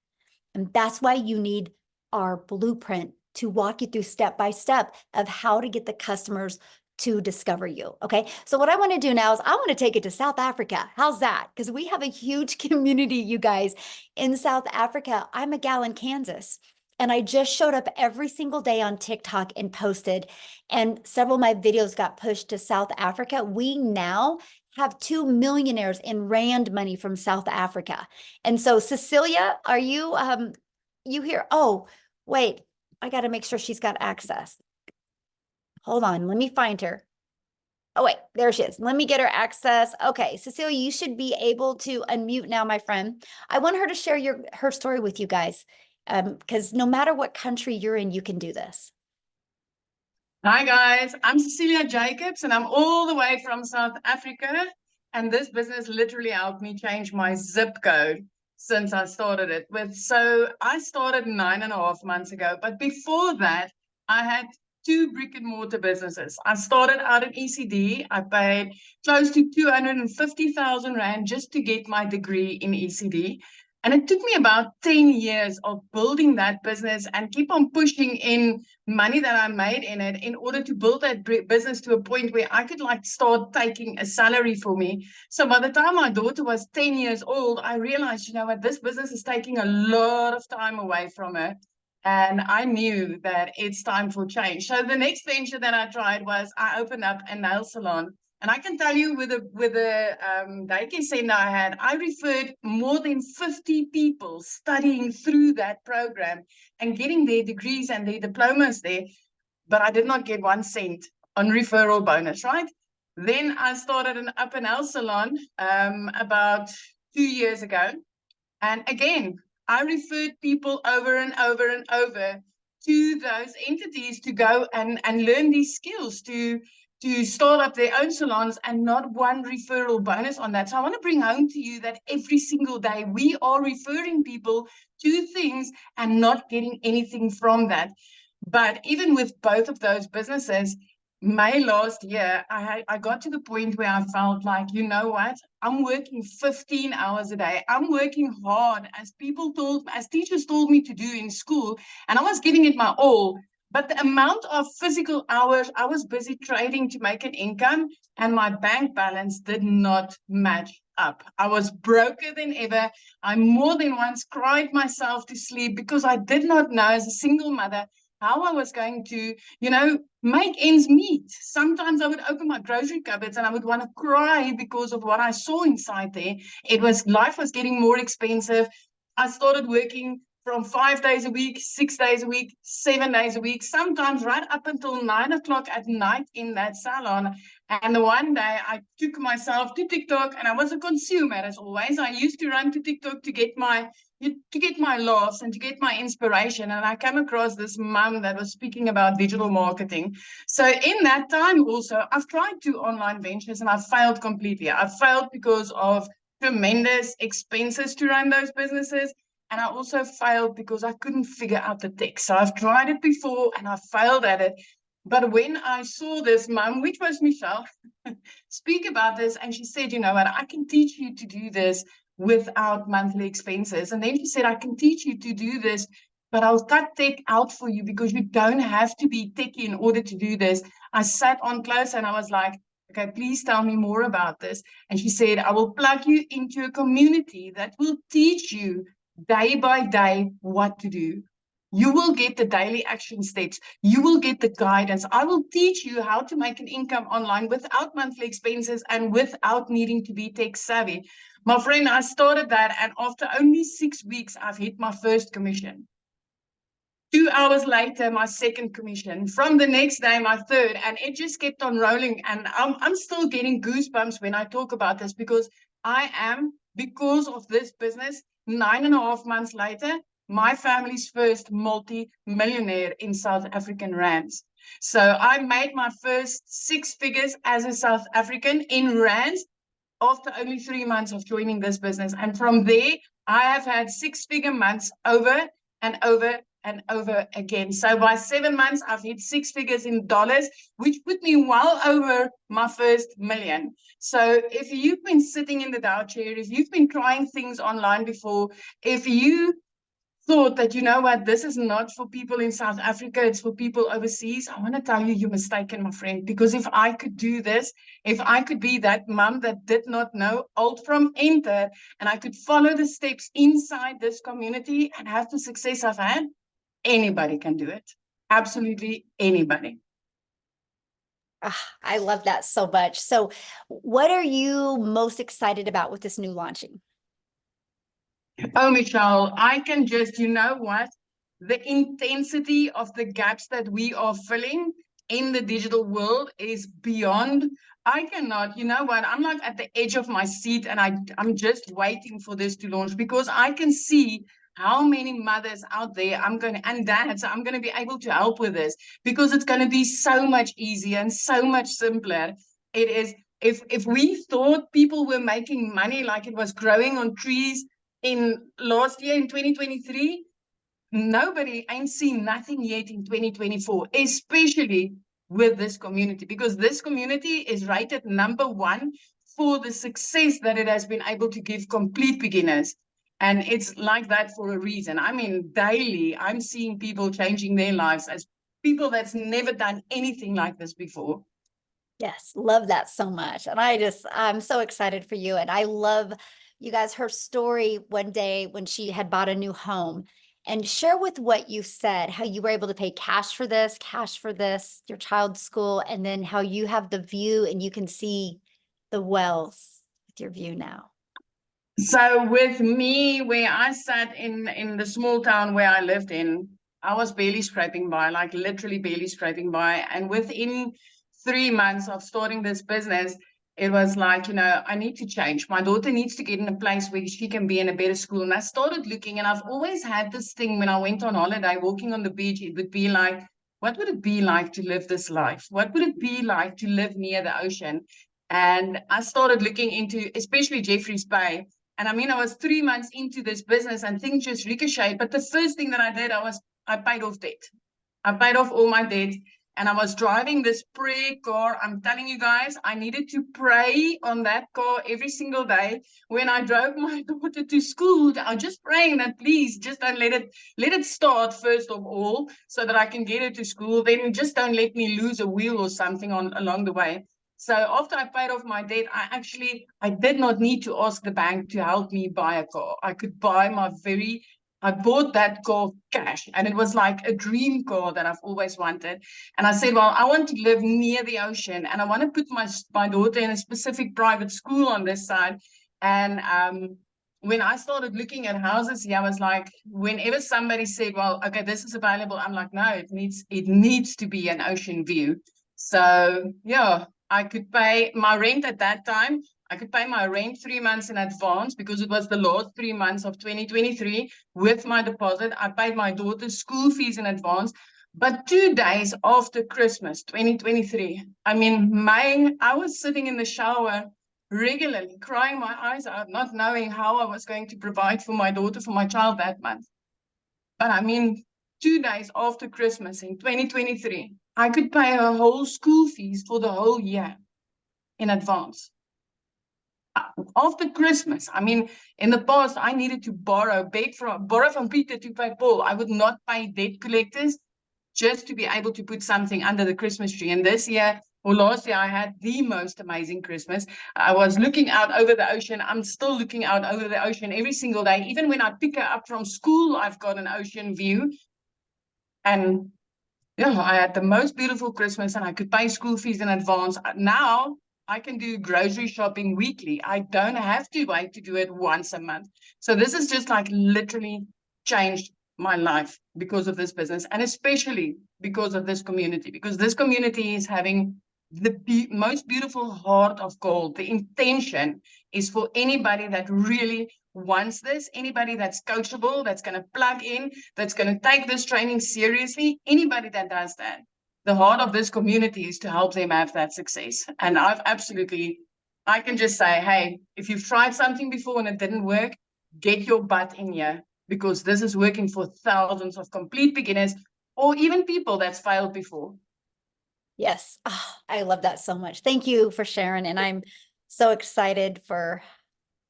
And that's why you need our blueprint to walk you through step by step of how to get the customers to discover you. Okay. So what I want to do now is I want to take it to South Africa. How's that? Because we have a huge community, you guys, in South Africa. I'm a gal in Kansas. And I just showed up every single day on TikTok and posted, and several of my videos got pushed to South Africa. We now have 2 millionaires in Rand money from South Africa. And so Cecilia, are you you here? Oh, wait, I got to make sure she's got access. Hold on, let me find her. Oh, wait, there she is. Let me get her access. Okay, Cecilia, you should be able to unmute now, my friend. I want her to share her story with you guys, because no matter what country you're in, you can do this. Hi guys, I'm Cecilia Jacobs and I'm all the way from South Africa, and this business literally helped me change my zip code since I started it with. So I started 9.5 months ago, but before that I had 2 brick and mortar businesses. I started out in ECD. I paid close to 250,000 Rand just to get my degree in ECD. And it took me about 10 years of building that business and keep on pushing in money that I made in it in order to build that business to a point where I could like start taking a salary for me. So by the time my daughter was 10 years old, I realized, you know what, this business is taking a lot of time away from her. And I knew that it's time for change. So the next venture that I tried was I opened up a nail salon. And I can tell you with the daycare center I had, I referred more than 50 people studying through that program and getting their degrees and their diplomas there. But I did not get 1 cent on referral bonus, right? Then I started an up and nail salon about 2 years ago. And again, I referred people over and over and over to those entities to go and learn these skills to start up their own salons, and not 1 referral bonus on that. So I want to bring home to you that every single day we are referring people to things and not getting anything from that. But even with both of those businesses, May last year, I got to the point where I felt like, you know what, I'm working 15 hours a day. I'm working hard as teachers told me to do in school, and I was giving it my all. But the amount of physical hours I was busy trading to make an income, and my bank balance did not match up. I was broker than ever. I more than once cried myself to sleep because I did not know, as a single mother, how I was going to, make ends meet. Sometimes I would open my grocery cupboards and I would want to cry because of what I saw inside there. Life was getting more expensive. I started working from 5 days a week, 6 days a week, 7 days a week, sometimes right up until 9 o'clock at night in that salon. And the one day I took myself to TikTok, and I was a consumer as always. I used to run to TikTok to get my laughs and to get my inspiration. And I came across this mom that was speaking about digital marketing. So in that time also, I've tried 2 online ventures and I've failed completely. I've failed because of tremendous expenses to run those businesses. And I also failed because I couldn't figure out the tech. So I've tried it before and I failed at it. But when I saw this mom, which was Michelle, speak about this, and she said, you know what, I can teach you to do this without monthly expenses. And then she said, I can teach you to do this, but I'll cut tech out for you because you don't have to be techie in order to do this. I sat on close and I was like, okay, please tell me more about this. And she said, I will plug you into a community that will teach you day by day what to do. You will get the daily action steps. You will get the guidance. I will teach you how to make an income online without monthly expenses and without needing to be tech savvy. My friend, I started that, and after only 6 weeks, I've hit my first commission. 2 hours later, my second commission. From the next day, my third, and it just kept on rolling. And I'm still getting goosebumps when I talk about this, because I am, because of this business, 9.5 months later, my family's first multi-millionaire in South African rands. So I made my first 6 figures as a South African in rands after only 3 months of joining this business. And from there, I have had 6-figure months over and over and over again. So by 7 months, I've hit 6 figures in dollars, which put me well over my first million. So if you've been sitting in the Dow chair, if you've been trying things online before, if you thought that, you know what, this is not for people in South Africa, it's for people overseas, I want to tell you, you're mistaken, my friend. Because if I could do this, if I could be that mom that did not know alt from enter, and I could follow the steps inside this community and have the success I've had, anybody can do it. Absolutely anybody. I love that so much. So what are you most excited about with this new launching? Oh, Michelle, I can just, you know what? The intensity of the gaps that we are filling in the digital world is beyond. I cannot, you know what? I'm like at the edge of my seat, and I'm just waiting for this to launch, because I can see how many mothers out there and dads, I'm going to be able to help with this, because it's going to be so much easier and so much simpler. It is, if we thought people were making money like it was growing on trees in last year in 2023, nobody ain't seen nothing yet in 2024, especially with this community, because this community is rated #1 for the success that it has been able to give complete beginners. And it's like that for a reason. I mean, daily, I'm seeing people changing their lives as people that's never done anything like this before. Yes, love that so much. And I'm so excited for you. And I love, you guys, her story one day when she had bought a new home. And share with what you said, how you were able to pay cash for this, your child's school, and then how you have the view and you can see the wells with your view now. So with me, where I sat in the small town where I lived in, I was barely scraping by, like literally barely scraping by. And within 3 months of starting this business, it was like, you know, I need to change. My daughter needs to get in a place where she can be in a better school. And I started looking, and I've always had this thing when I went on holiday, walking on the beach, it would be like, what would it be like to live this life? What would it be like to live near the ocean? And I started looking into, especially Jeffreys Bay. And I mean, I was 3 months into this business and things just ricocheted. But the first thing that I did, I paid off debt. I paid off all my debt, and I was driving this prayer car. I'm telling you guys, I needed to pray on that car every single day. When I drove my daughter to school, I was just praying that please just don't let it start first of all, so that I can get her to school. Then just don't let me lose a wheel or something along the way. So after I paid off my debt, I did not need to ask the bank to help me buy a car. I bought that car cash, and it was like a dream car that I've always wanted. And I said, well, I want to live near the ocean, and I want to put my daughter in a specific private school on this side. And when I started looking at houses, I was like, whenever somebody said, well, okay, this is available, I'm like, no, it needs to be an ocean view. So yeah, I could pay my rent at that time. I could pay my rent 3 months in advance, because it was the last 3 months of 2023 with my deposit. I paid my daughter's school fees in advance. But 2 days after Christmas 2023, I mean, I was sitting in the shower regularly, crying my eyes out, not knowing how I was going to provide for my daughter, for my child that month. But I mean, 2 days after Christmas in 2023, I could pay her whole school fees for the whole year in advance. After Christmas, I mean, in the past, I needed to borrow from Peter to pay Paul. I would not pay debt collectors just to be able to put something under the Christmas tree. And this year, or last year, I had the most amazing Christmas. I was looking out over the ocean. I'm still looking out over the ocean every single day. Even when I pick her up from school, I've got an ocean view. And yeah, I had the most beautiful Christmas and I could pay school fees in advance. Now I can do grocery shopping weekly. I don't have to wait to do it once a month. So this has just like literally changed my life because of this business, and especially because of this community, because this community is having the most beautiful heart of gold. The intention is for anybody that really wants this, anybody that's coachable, that's going to plug in, that's going to take this training seriously, anybody that does that. The heart of this community is to help them have that success. And I can just say, hey, if you've tried something before and it didn't work, get your butt in here, because this is working for thousands of complete beginners or even people that's failed before. Yes. Oh, I love that so much. Thank you for sharing. And I'm so excited for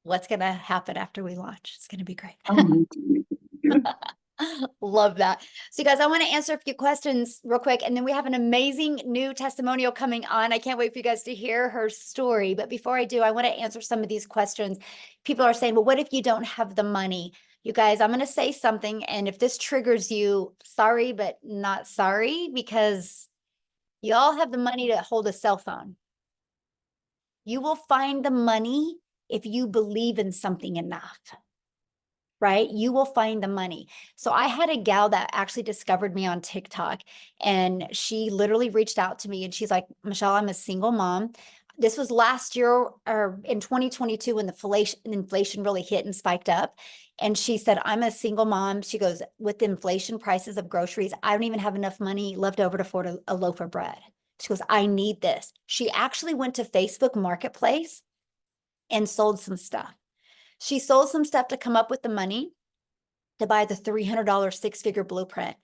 what's going to happen after we launch. It's going to be great. Love that. So you guys, I want to answer a few questions real quick, and then we have an amazing new testimonial coming on. I can't wait for you guys to hear her story. But before I do, I want to answer some of these questions. People are saying, well, what if you don't have the money? You guys, I'm going to say something, and if this triggers you, sorry, but not sorry, because you all have the money to hold a cell phone. You will find the money if you believe in something enough, right? You will find the money. So I had a gal that actually discovered me on TikTok, and she literally reached out to me and she's like, Michelle, I'm a single mom. This was last year or in 2022 when the inflation really hit and spiked up. And she said, I'm a single mom. She goes, with the inflation prices of groceries, I don't even have enough money left over to afford a loaf of bread. She goes, I need this. She actually went to Facebook Marketplace and sold some stuff. She sold some stuff to come up with the money to buy the $300 six-figure blueprint.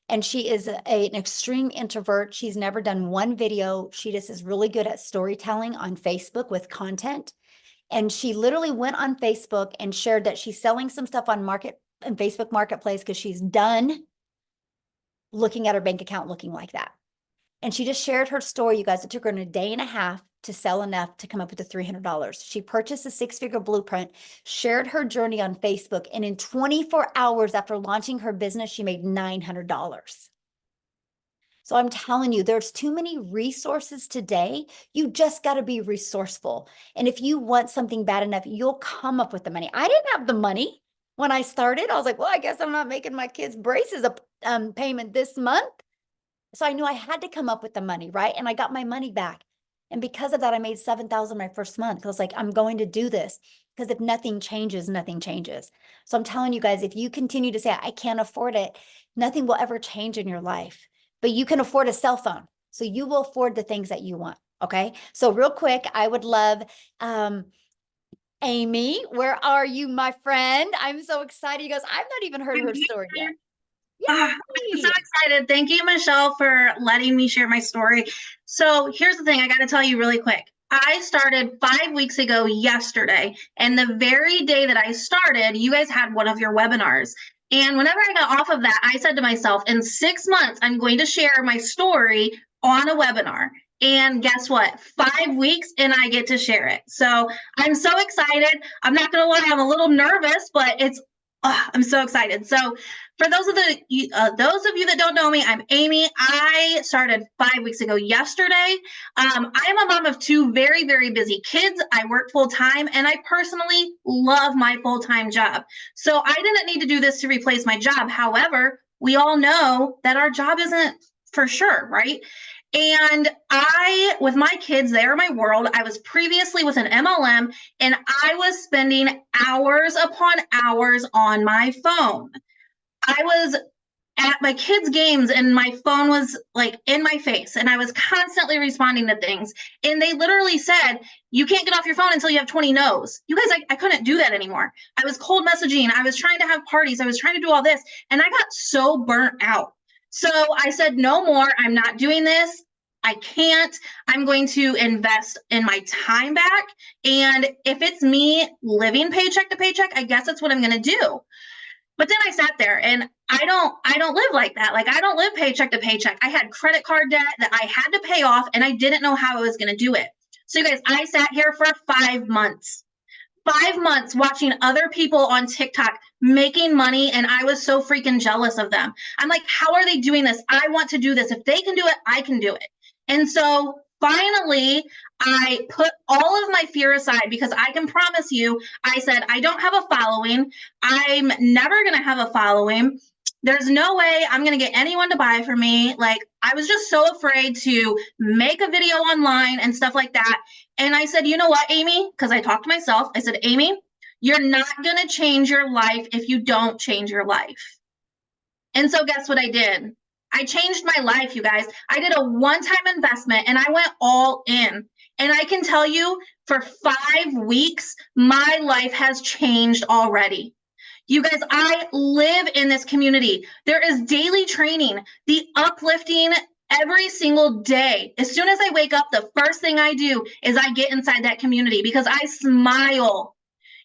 And she is an extreme introvert. She's never done one video. She just is really good at storytelling on Facebook with content. And she literally went on Facebook and shared that she's selling some stuff on Facebook Marketplace because she's done looking at her bank account looking like that. And she just shared her story, you guys. It took her a day and a half to sell enough to come up with the $300. She purchased a six-figure blueprint, shared her journey on Facebook, and in 24 hours after launching her business, she made $900. So I'm telling you, there's too many resources today. You just got to be resourceful. And if you want something bad enough, you'll come up with the money. I didn't have the money when I started. I was like, well, I guess I'm not making my kids' braces a payment this month. So I knew I had to come up with the money, right? And I got my money back. And because of that, I made $7,000 my first month. I was like, I'm going to do this, because if nothing changes, nothing changes. So I'm telling you guys, if you continue to say, I can't afford it, nothing will ever change in your life. But you can afford a cell phone. So you will afford the things that you want. Okay. So real quick, I would love, Amy, where are you, my friend? I'm so excited. You guys, I've not even heard her story yet. I'm so excited. Thank you, Michelle, for letting me share my story. So here's the thing. I got to tell you really quick. I started 5 weeks ago yesterday, and the very day that I started, you guys had one of your webinars. And whenever I got off of that, I said to myself, in 6 months, I'm going to share my story on a webinar. And guess what? 5 weeks and I get to share it. So I'm so excited. I'm not going to lie, I'm a little nervous, but I'm so excited. So for those of you that don't know me, I'm Amy. I started 5 weeks ago yesterday. I am a mom of two very, very busy kids. I work full time, and I personally love my full-time job. So I didn't need to do this to replace my job. However, we all know that our job isn't for sure, right? And with my kids, they are my world. I was previously with an MLM, and I was spending hours upon hours on my phone. I was at my kids' games and my phone was like in my face, and I was constantly responding to things. And they literally said, you can't get off your phone until you have 20 no's. You guys, I couldn't do that anymore. I was cold messaging. I was trying to have parties. I was trying to do all this, and I got so burnt out. So I said, no more. I'm not doing this. I can't. I'm going to invest in my time back. And if it's me living paycheck to paycheck, I guess that's what I'm going to do. But then I sat there, and I don't live like that. Like, I don't live paycheck to paycheck. I had credit card debt that I had to pay off, and I didn't know how I was going to do it. So you guys, I sat here for 5 months. 5 months watching other people on TikTok making money, and I was so freaking jealous of them. I'm like, how are they doing this? I want to do this. If they can do it, I can do it. And so finally, I put all of my fear aside because I can promise you, I said, I don't have a following. I'm never going to have a following. There's no way I'm going to get anyone to buy from me. Like, I was just so afraid to make a video online and stuff like that. And I said, you know what, Amy? Because I talked to myself. I said, Amy, you're not going to change your life if you don't change your life. And so guess what I did? I changed my life, you guys. I did a one-time investment and I went all in. And I can tell you, for 5 weeks, my life has changed already. You guys, I live in this community. There is daily training, the uplifting every single day. As soon as I wake up, the first thing I do is I get inside that community because I smile.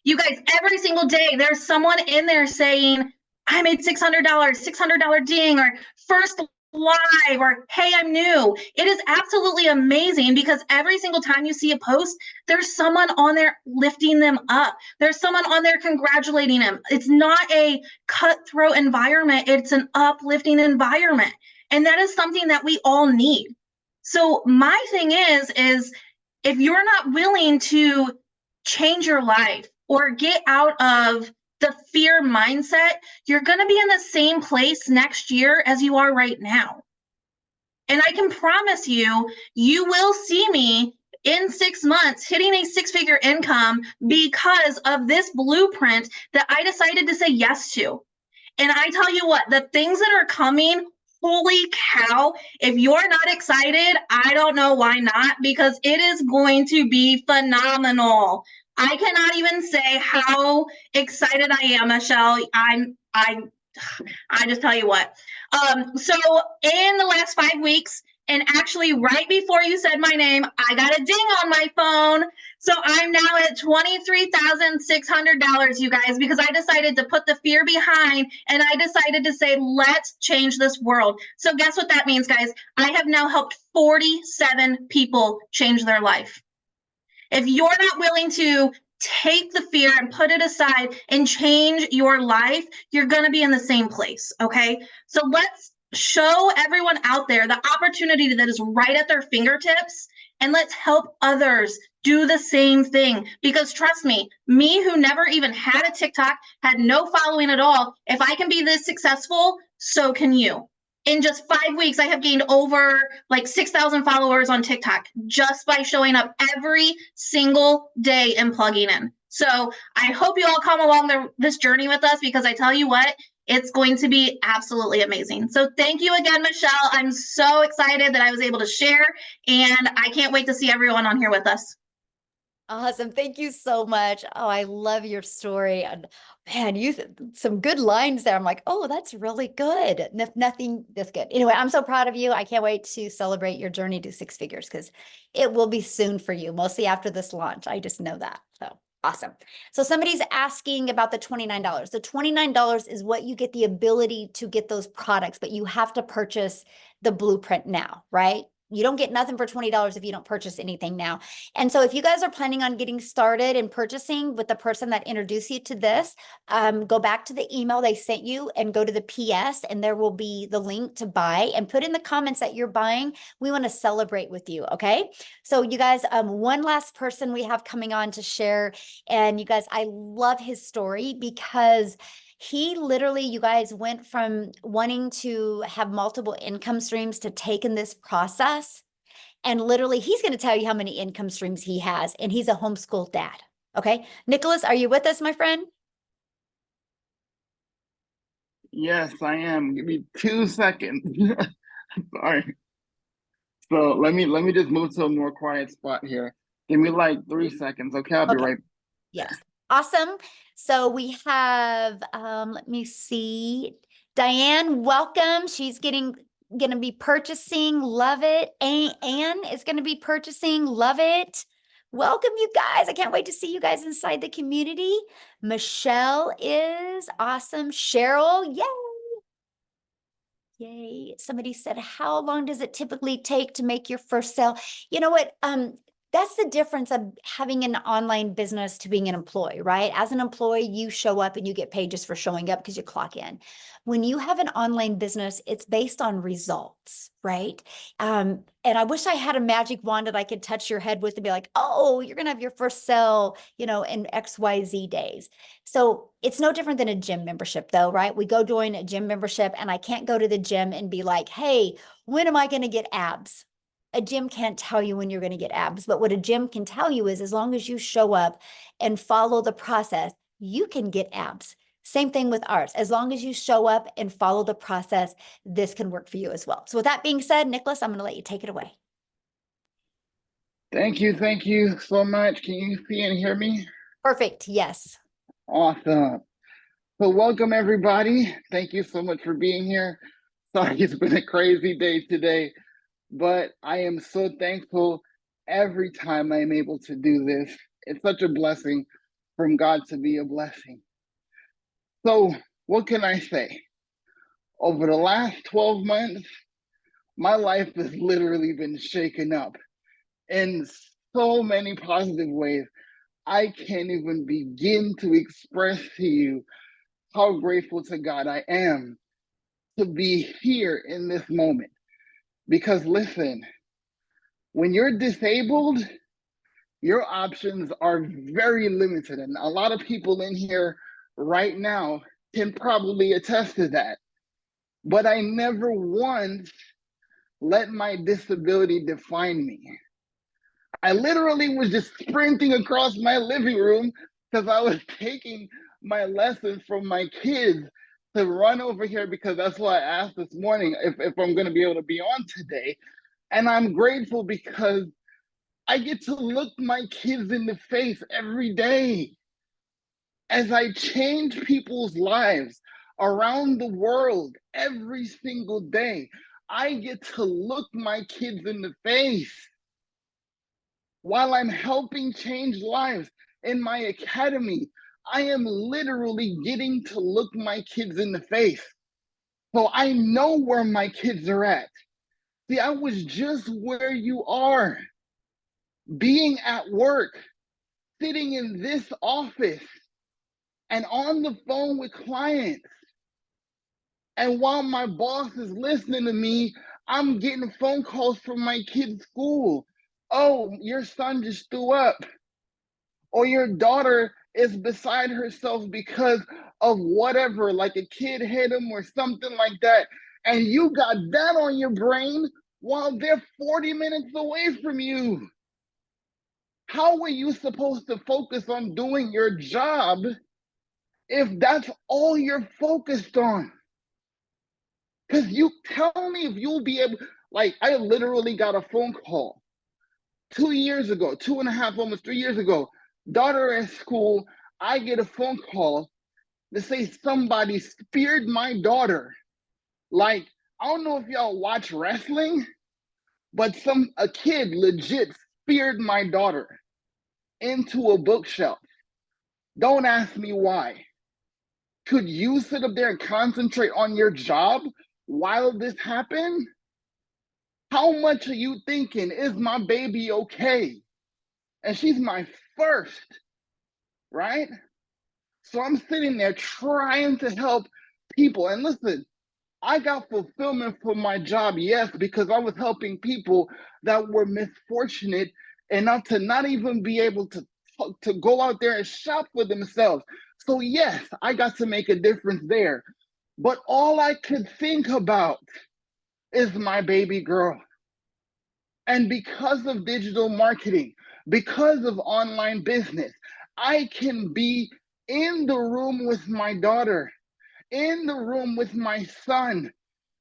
You guys, every single day, there's someone in there saying, I made $600, $600 ding, or first live, or hey, I'm new. It is absolutely amazing because every single time you see a post, there's someone on there lifting them up. There's someone on there congratulating them. It's not a cutthroat environment. It's an uplifting environment. And that is something that we all need. So my thing is if you're not willing to change your life or get out of the fear mindset, you're going to be in the same place next year as you are right now. And I can promise you, you will see me in 6 months hitting a 6-figure income because of this blueprint that I decided to say yes to. And I tell you what, the things that are coming, holy cow, if you're not excited, I don't know why not, because it is going to be phenomenal. I cannot even say how excited I am, Michelle. I just tell you what. So in the last 5 weeks, and actually right before you said my name, I got a ding on my phone. So I'm now at $23,600, you guys, because I decided to put the fear behind and I decided to say, let's change this world. So guess what that means, guys? I have now helped 47 people change their life. If you're not willing to take the fear and put it aside and change your life, you're going to be in the same place. Okay. So let's show everyone out there the opportunity that is right at their fingertips, and let's help others do the same thing. Because trust me who never even had a TikTok, had no following at all, if I can be this successful, so can you. In just 5 weeks, I have gained over like 6,000 followers on TikTok just by showing up every single day and plugging in. So I hope you all come along this journey with us, because I tell you what, it's going to be absolutely amazing. So thank you again, Michelle. I'm so excited that I was able to share, and I can't wait to see everyone on here with us. Awesome. Thank you so much. Oh, I love your story. And man, some good lines there. I'm like, oh, that's really good. Nothing this good. Anyway, I'm so proud of you. I can't wait to celebrate your journey to 6 figures, because it will be soon for you, mostly after this launch. I just know that. So awesome. So somebody's asking about the $29. The $29 is what you get the ability to get those products, but you have to purchase the blueprint now, right? You don't get nothing for $20 if you don't purchase anything now. And so if you guys are planning on getting started and purchasing with the person that introduced you to this, go back to the email they sent you and go to the PS, and there will be the link to buy, and put in the comments that you're buying. We want to celebrate with you. Okay. So you guys, one last person we have coming on to share. And you guys, I love his story, because he literally, you guys, went from wanting to have multiple income streams to taking this process. And literally, he's going to tell you how many income streams he has. And he's a homeschool dad. Okay. Nicholas, are you with us, my friend? Yes, I am. Give me 2 seconds. Sorry. So let me just move to a more quiet spot here. Give me like 3 seconds. Okay, I'll be right back. Yes. Awesome. So we have, let me see, Diane, welcome. She's going to be purchasing. Love it. Anne is going to be purchasing. Love it. Welcome, you guys. I can't wait to see you guys inside the community. Michelle is awesome. Cheryl, yay. Yay. Somebody said, how long does it typically take to make your first sale? You know what? That's the difference of having an online business to being an employee, right? As an employee, you show up and you get paid just for showing up because you clock in. When you have an online business, it's based on results, right? And I wish I had a magic wand that I could touch your head with and be like, oh, you're going to have your first sale, in XYZ days. So it's no different than a gym membership, though, right? We go join a gym membership, and I can't go to the gym and be like, hey, when am I going to get abs? A gym can't tell you when you're going to get abs, but what a gym can tell you is as long as you show up and follow the process, you can get abs. Same thing with ours. As long as you show up and follow the process, this can work for you as well. So with that being said, Nicholas, I'm going to let you take it away. Thank you so much. Can you see and hear me? Perfect. Yes. Awesome. So welcome everybody. Thank you so much for being here. Sorry, it's been a crazy day today, but I am so thankful every time I'm able to do this. It's such a blessing from God to be a blessing. So what can I say? Over the last 12 months, my life has literally been shaken up in so many positive ways. I can't even begin to express to you how grateful to God I am to be here in this moment. Because listen, when you're disabled, your options are very limited. And a lot of people in here right now can probably attest to that. But I never once let my disability define me. I literally was just sprinting across my living room because I was taking my lessons from my kids to run over here because that's why I asked this morning if I'm going to be able to be on today. And I'm grateful because I get to look my kids in the face every day as I change people's lives around the world every single day. I get to look my kids in the face while I'm helping change lives in my academy. I am literally getting to look my kids in the face. So I know where my kids are at. See, I was just where you are, being at work, sitting in this office and on the phone with clients. And while my boss is listening to me, I'm getting phone calls from my kids' school. Oh, your son just threw up. Or your daughter is beside herself because of whatever, like a kid hit him or something like that. And you got that on your brain while they're 40 minutes away from you. How are you supposed to focus on doing your job if that's all you're focused on? Because you tell me if you'll be able, like, I literally got a phone call 2 years ago, 2.5, almost 3 years ago, daughter at school, I get a phone call to say somebody speared my daughter. Like, I don't know if y'all watch wrestling, but a kid legit speared my daughter into a bookshelf. Don't ask me why. Could you sit up there and concentrate on your job while this happened? How much are you thinking, is my baby okay? And she's my first, right? So I'm sitting there trying to help people. And listen, I got fulfillment from my job, yes, because I was helping people that were misfortunate enough to not even be able to go out there and shop for themselves. So yes, I got to make a difference there. But all I could think about is my baby girl. And because of digital marketing, because of online business, I can be in the room with my daughter, in the room with my son.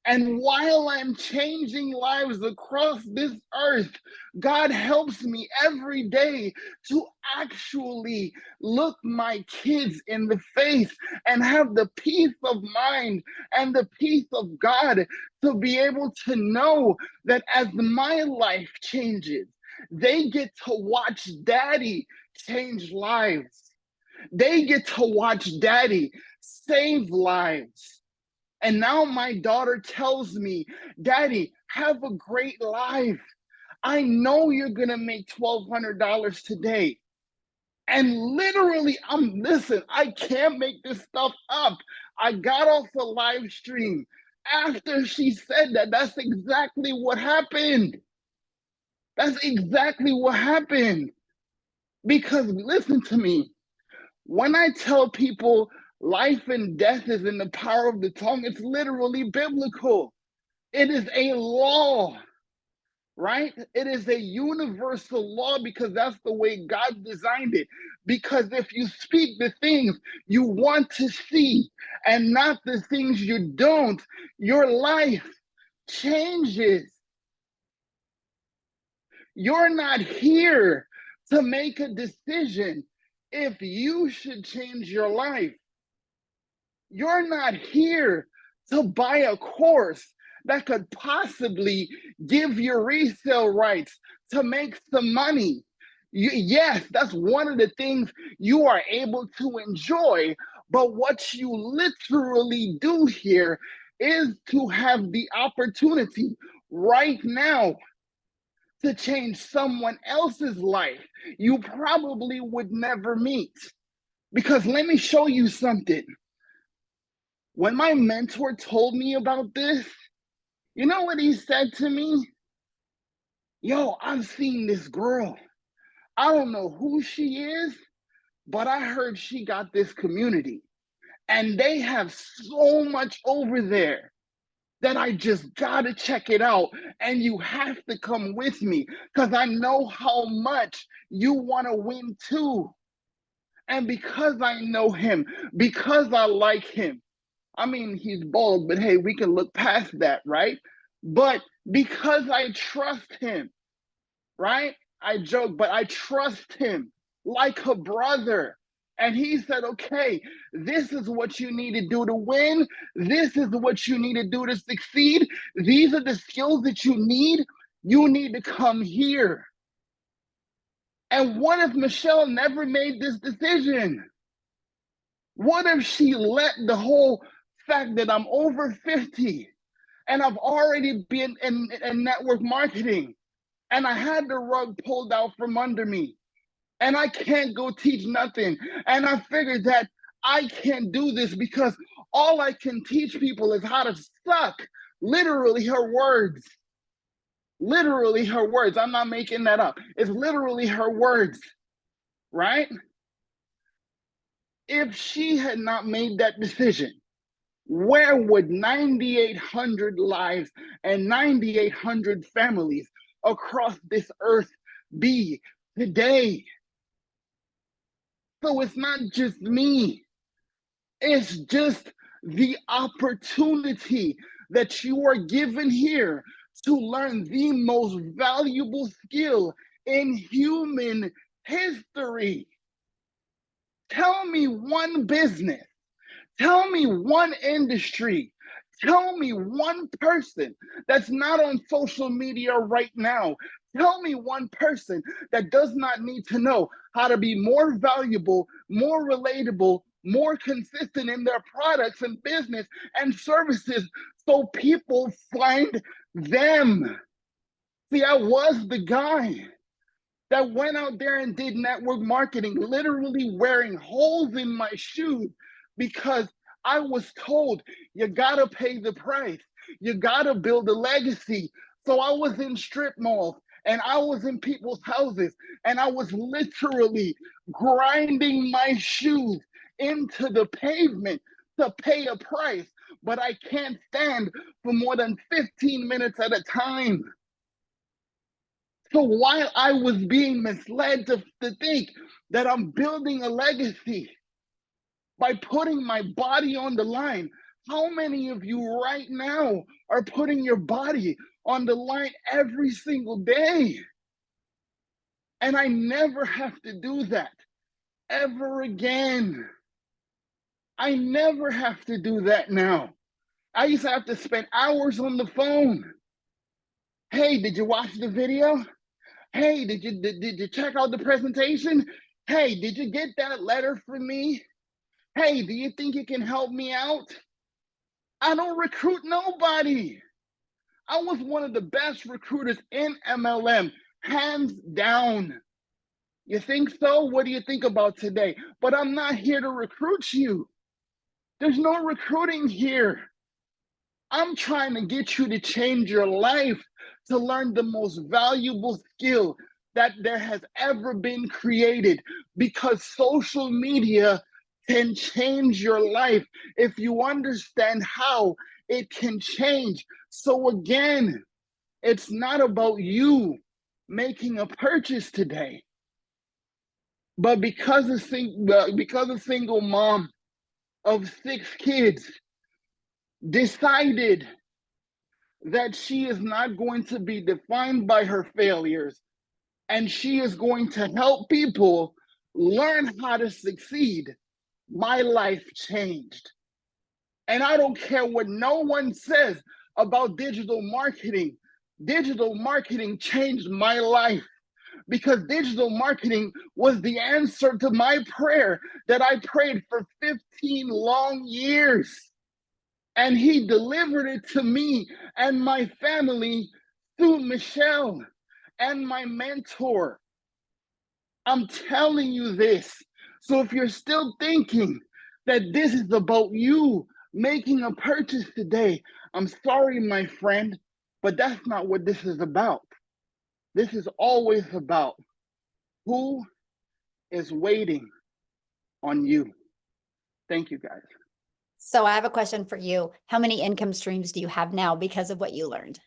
And while I'm changing lives across this earth, God helps me every day to actually look my kids in the face and have the peace of mind and the peace of God to be able to know that as my life changes, they get to watch daddy change lives. They get to watch daddy save lives. And now my daughter tells me, Daddy, have a great life. I know you're going to make $1,200 today. And literally, listen, I can't make this stuff up. I got off a live stream after she said that. That's exactly what happened. That's exactly what happened. Because listen to me, when I tell people life and death is in the power of the tongue, it's literally biblical. It is a law, right? It is a universal law because that's the way God designed it. Because if you speak the things you want to see and not the things you don't, your life changes. You're not here to make a decision if you should change your life. You're not here to buy a course that could possibly give you resale rights to make some money. Yes, that's one of the things you are able to enjoy, but what you literally do here is to have the opportunity right now to change someone else's life you probably would never meet. Because let me show you something. When my mentor told me about this, you know what he said to me? Yo, I've seen this girl. I don't know who she is, but I heard she got this community. And they have so much over there that I just gotta check it out. And you have to come with me because I know how much you wanna win too. And because I know him, because I like him, I mean, he's bald, but hey, we can look past that, right? But because I trust him, right? I joke, but I trust him like a brother. And he said, okay, this is what you need to do to win. This is what you need to do to succeed. These are the skills that you need. You need to come here. And what if Michelle never made this decision? What if she let the whole fact that I'm over 50 and I've already been in network marketing and I had the rug pulled out from under me and I can't go teach nothing. And I figured that I can't do this because all I can teach people is how to suck. Literally her words. Literally her words. I'm not making that up. It's literally her words, right? If she had not made that decision, where would 9,800 lives and 9,800 families across this earth be today? So it's not just me, it's just the opportunity that you are given here to learn the most valuable skill in human history. Tell me one business. Tell me one industry. Tell me one person that's not on social media right now. Tell me one person that does not need to know how to be more valuable, more relatable, more consistent in their products and business and services so people find them. See, I was the guy that went out there and did network marketing, literally wearing holes in my shoes because I was told you gotta pay the price, you gotta build a legacy. So I was in strip malls and I was in people's houses and I was literally grinding my shoes into the pavement to pay a price, but I can't stand for more than 15 minutes at a time. So while I was being misled to think that I'm building a legacy by putting my body on the line, how many of you right now are putting your body on the line every single day? And I never have to do that ever again. I never have to do that now. I used to have to spend hours on the phone. Hey, did you watch the video? Hey, did you check out the presentation? Hey, did you get that letter from me? Hey, do you think you can help me out? I don't recruit nobody. I was one of the best recruiters in MLM, hands down. You think so? What do you think about today? But I'm not here to recruit you. There's no recruiting here. I'm trying to get you to change your life, to learn the most valuable skill that there has ever been created, because social media can change your life if you understand how it can change. So again, it's not about you making a purchase today, but because a single mom of 6 kids decided that she is not going to be defined by her failures, and she is going to help people learn how to succeed, my life changed. And I don't care what no one says about digital marketing. Digital marketing changed my life, because digital marketing was the answer to my prayer that I prayed for 15 long years. And he delivered it to me and my family through Michelle and my mentor. I'm telling you this. So if you're still thinking that this is about you making a purchase today, I'm sorry, my friend, but that's not what this is about. This is always about who is waiting on you. Thank you, guys. So I have a question for you. How many income streams do you have now because of what you learned?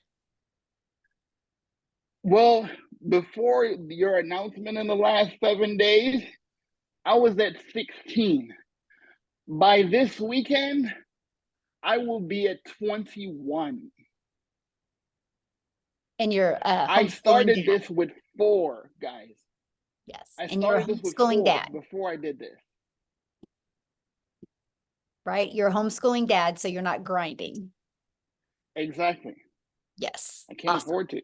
Well, before your announcement in the last 7 days, I was at 16. By this weekend, I will be at 21. And you're I homeschooling started dad. this with 4, guys. Yes. I And you're a started this with homeschooling 4 dad, before I did this. right? You're a homeschooling dad, so you're not grinding. Exactly. Yes. I can't Awesome. afford to.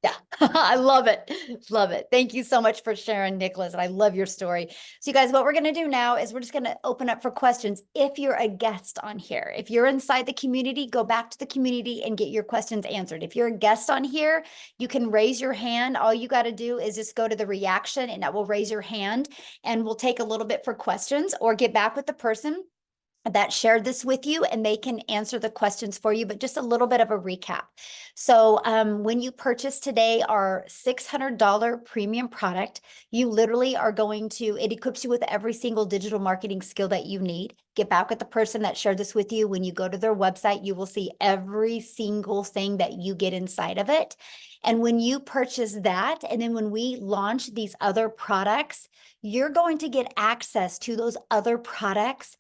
Yeah, I love it. Love it. Thank you so much for sharing, Nicholas. And I love your story. So you guys, what we're going to do now is we're just going to open up for questions. If you're a guest on here, if you're inside the community, go back to the community and get your questions answered. If you're a guest on here, you can raise your hand. All you got to do is just go to the reaction and that will raise your hand, and we'll take a little bit for questions or get back with the person that shared this with you, and they can answer the questions for you, but just a little bit of a recap. So when you purchase today our $600 premium product, you literally are going to, it equips you with every single digital marketing skill that you need. Get back with the person that shared this with you. When you go to their website, you will see every single thing that you get inside of it. And when you purchase that, and then when we launch these other products, you're going to get access to those other products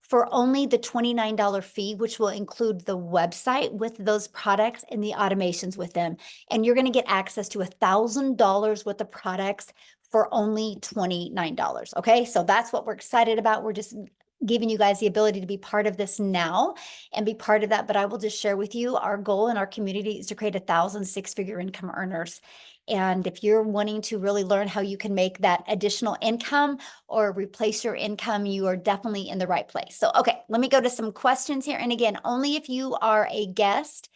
for only the $29 fee, which will include the website with those products and the automations with them. And you're going to get access to $1,000 worth of products for only $29. Okay, so that's what we're excited about. We're just giving you guys the ability to be part of this now and be part of that. But I will just share with you, our goal in our community is to create 1,000 six-figure income earners. And if you're wanting to really learn how you can make that additional income or replace your income, you are definitely in the right place. So, okay, let me go to some questions here. And again, only if you are a guest,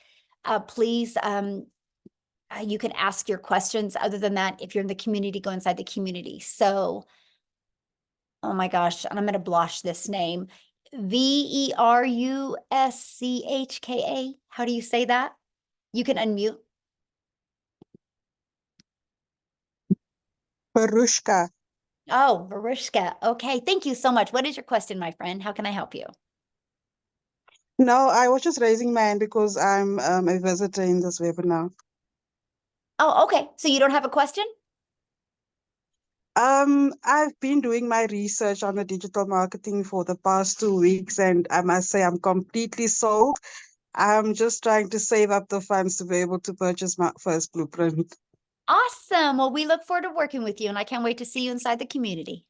please, you can ask your questions. Other than that, if you're in the community, go inside the community. So, oh my gosh, and I'm going to blush this name. Veruschka. How do you say that? You can unmute. Barushka. Oh, Veruschka. Okay, thank you so much. What is your question, my friend? How can I help you? No, I was just raising my hand because I'm a visitor in this webinar. Oh, okay. So you don't have a question? I've been doing my research on the digital marketing for the past 2 weeks, and I must say I'm completely sold. I'm just trying to save up the funds to be able to purchase my first blueprint. Awesome. Well, we look forward to working with you, and I can't wait to see you inside the community.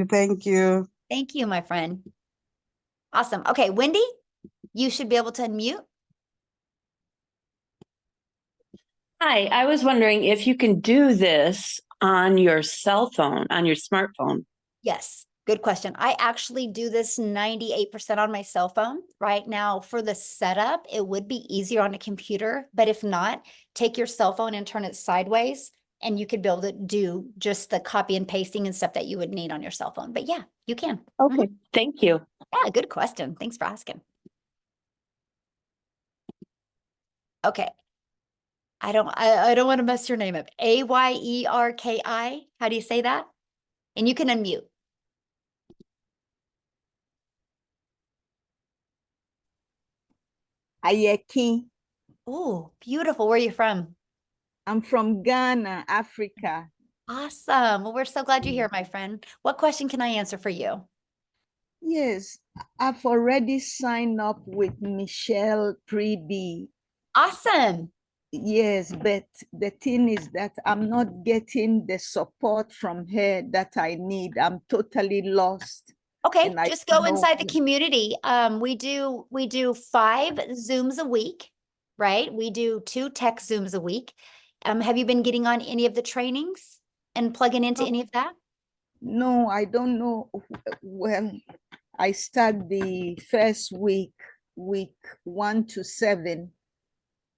Thank you. Thank you, my friend. Awesome. Okay, Wendy, you should be able to unmute. Hi, I was wondering if you can do this on your cell phone, on your smartphone. Yes. Good question. I actually do this 98% on my cell phone right now. For the setup, it would be easier on a computer, but if not, take your cell phone and turn it sideways and you could be able to do just the copy and pasting and stuff that you would need on your cell phone. But yeah, you can. Okay, thank you. Yeah, good question. Thanks for asking. Okay. I don't want to mess your name up. Ayerki. How do you say that? And you can unmute. Ayeki. Oh, beautiful. Where are you from? I'm from Ghana, Africa. Awesome. Well, we're so glad you're here, my friend. What question can I answer for you? Yes, I've already signed up with Michelle Preby. Awesome. Yes, but the thing is that I'm not getting the support from her that I need. I'm totally lost. Okay, And I just go don't know. inside the community. We do 5 Zooms a week, right? We do 2 tech Zooms a week. Have you been getting on any of the trainings and plugging into any of that? No, I don't know. Well, I start the first week 1 to 7.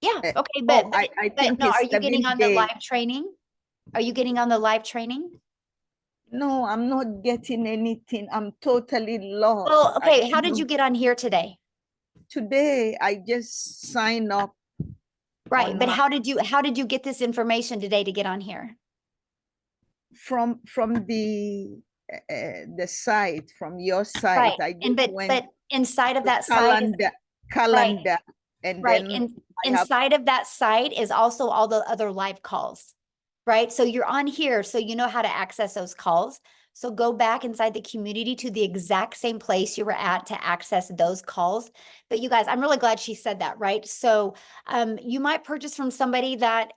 Yeah, okay, Oh, but I think no, it's are you getting 7 on the days. live training? Are you getting on the live training? No, I'm not getting anything. I'm totally lost. Well, I okay, don't how did you know. get on here today? Today, I just signed up. Right, on but my- how did you get this information today to get on here? from the site, from your site. Right, I and just went but inside of to that site is calendar, and right, then and I have inside of that site is also all the other live calls, right? So you're on here, so you know how to access those calls. So go back inside the community to the exact same place you were at to access those calls. But you guys, I'm really glad she said that, right? So you might purchase from somebody that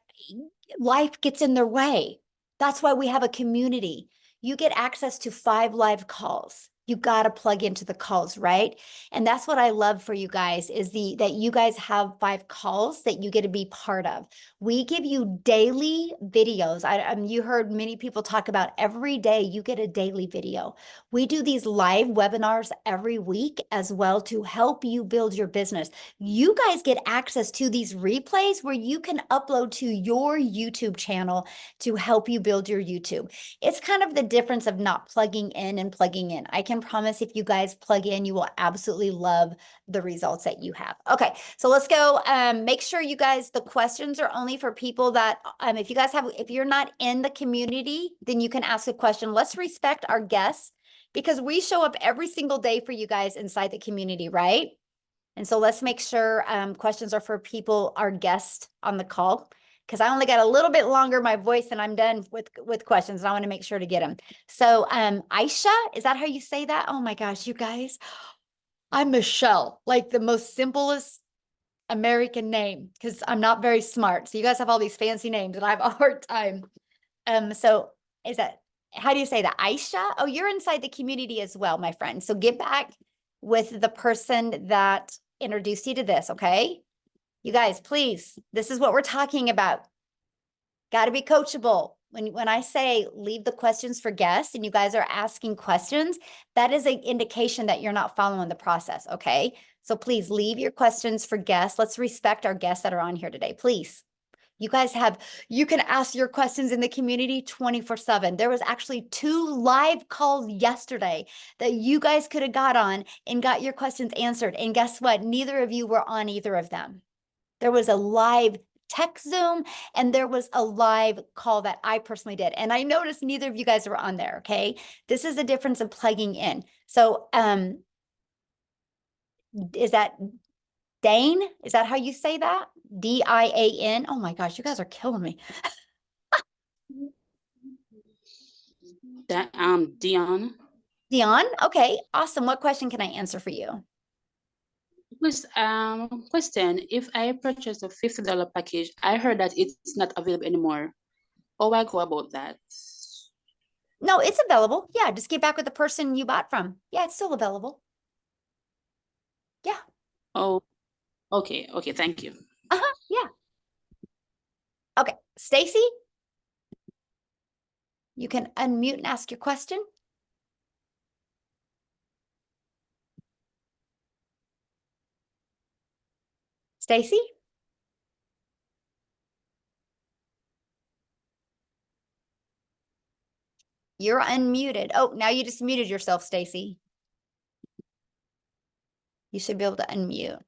life gets in their way. That's why we have a community. You get access to 5 live calls. You got to plug into the calls, right? And that's what I love for you guys is that you guys have 5 calls that you get to be part of. We give you daily videos. You heard many people talk about every day you get a daily video. We do these live webinars every week as well to help you build your business. You guys get access to these replays where you can upload to your YouTube channel to help you build your YouTube. It's kind of the difference of not plugging in and plugging in. I can promise if you guys plug in, you will absolutely love the results that you have. Okay, so let's go. Make sure you guys, the questions are only for people that, if you're not in the community, then you can ask a question. Let's respect our guests because we show up every single day for you guys inside the community, right? And so let's make sure questions are for people, our guests on the call, because I only got a little bit longer my voice and I'm done with questions. And I want to make sure to get them. So Aisha, is that how you say that? Oh my gosh, you guys, I'm Michelle, like the most simplest American name because I'm not very smart. So you guys have all these fancy names and I have a hard time. So how do you say that? Aisha? Oh, you're inside the community as well, my friend. So get back with the person that introduced you to this, okay? You guys, please, this is what we're talking about. Got to be coachable. When I say leave the questions for guests and you guys are asking questions, that is an indication that you're not following the process, okay? So please leave your questions for guests. Let's respect our guests that are on here today, please. You can ask your questions in the community 24/7. There was actually 2 live calls yesterday that you guys could have got on and got your questions answered. And guess what? Neither of you were on either of them. There was a live tech Zoom and there was a live call that I personally did. And I noticed neither of you guys were on there, okay? This is the difference of plugging in. So is that Dane? Is that how you say that? D-I-A-N? Oh my gosh, you guys are killing me. Dion. Dion? Okay, awesome. What question can I answer for you? Please, question, if I purchase a $50 package, I heard that it's not available anymore. How do I go about that? No, it's available. Yeah, just get back with the person you bought from. Yeah, it's still available. Yeah. Oh, okay, thank you. Yeah. Okay, Stacy? You can unmute and ask your question. Stacy? You're unmuted. Oh, now you just muted yourself, Stacy. You should be able to unmute.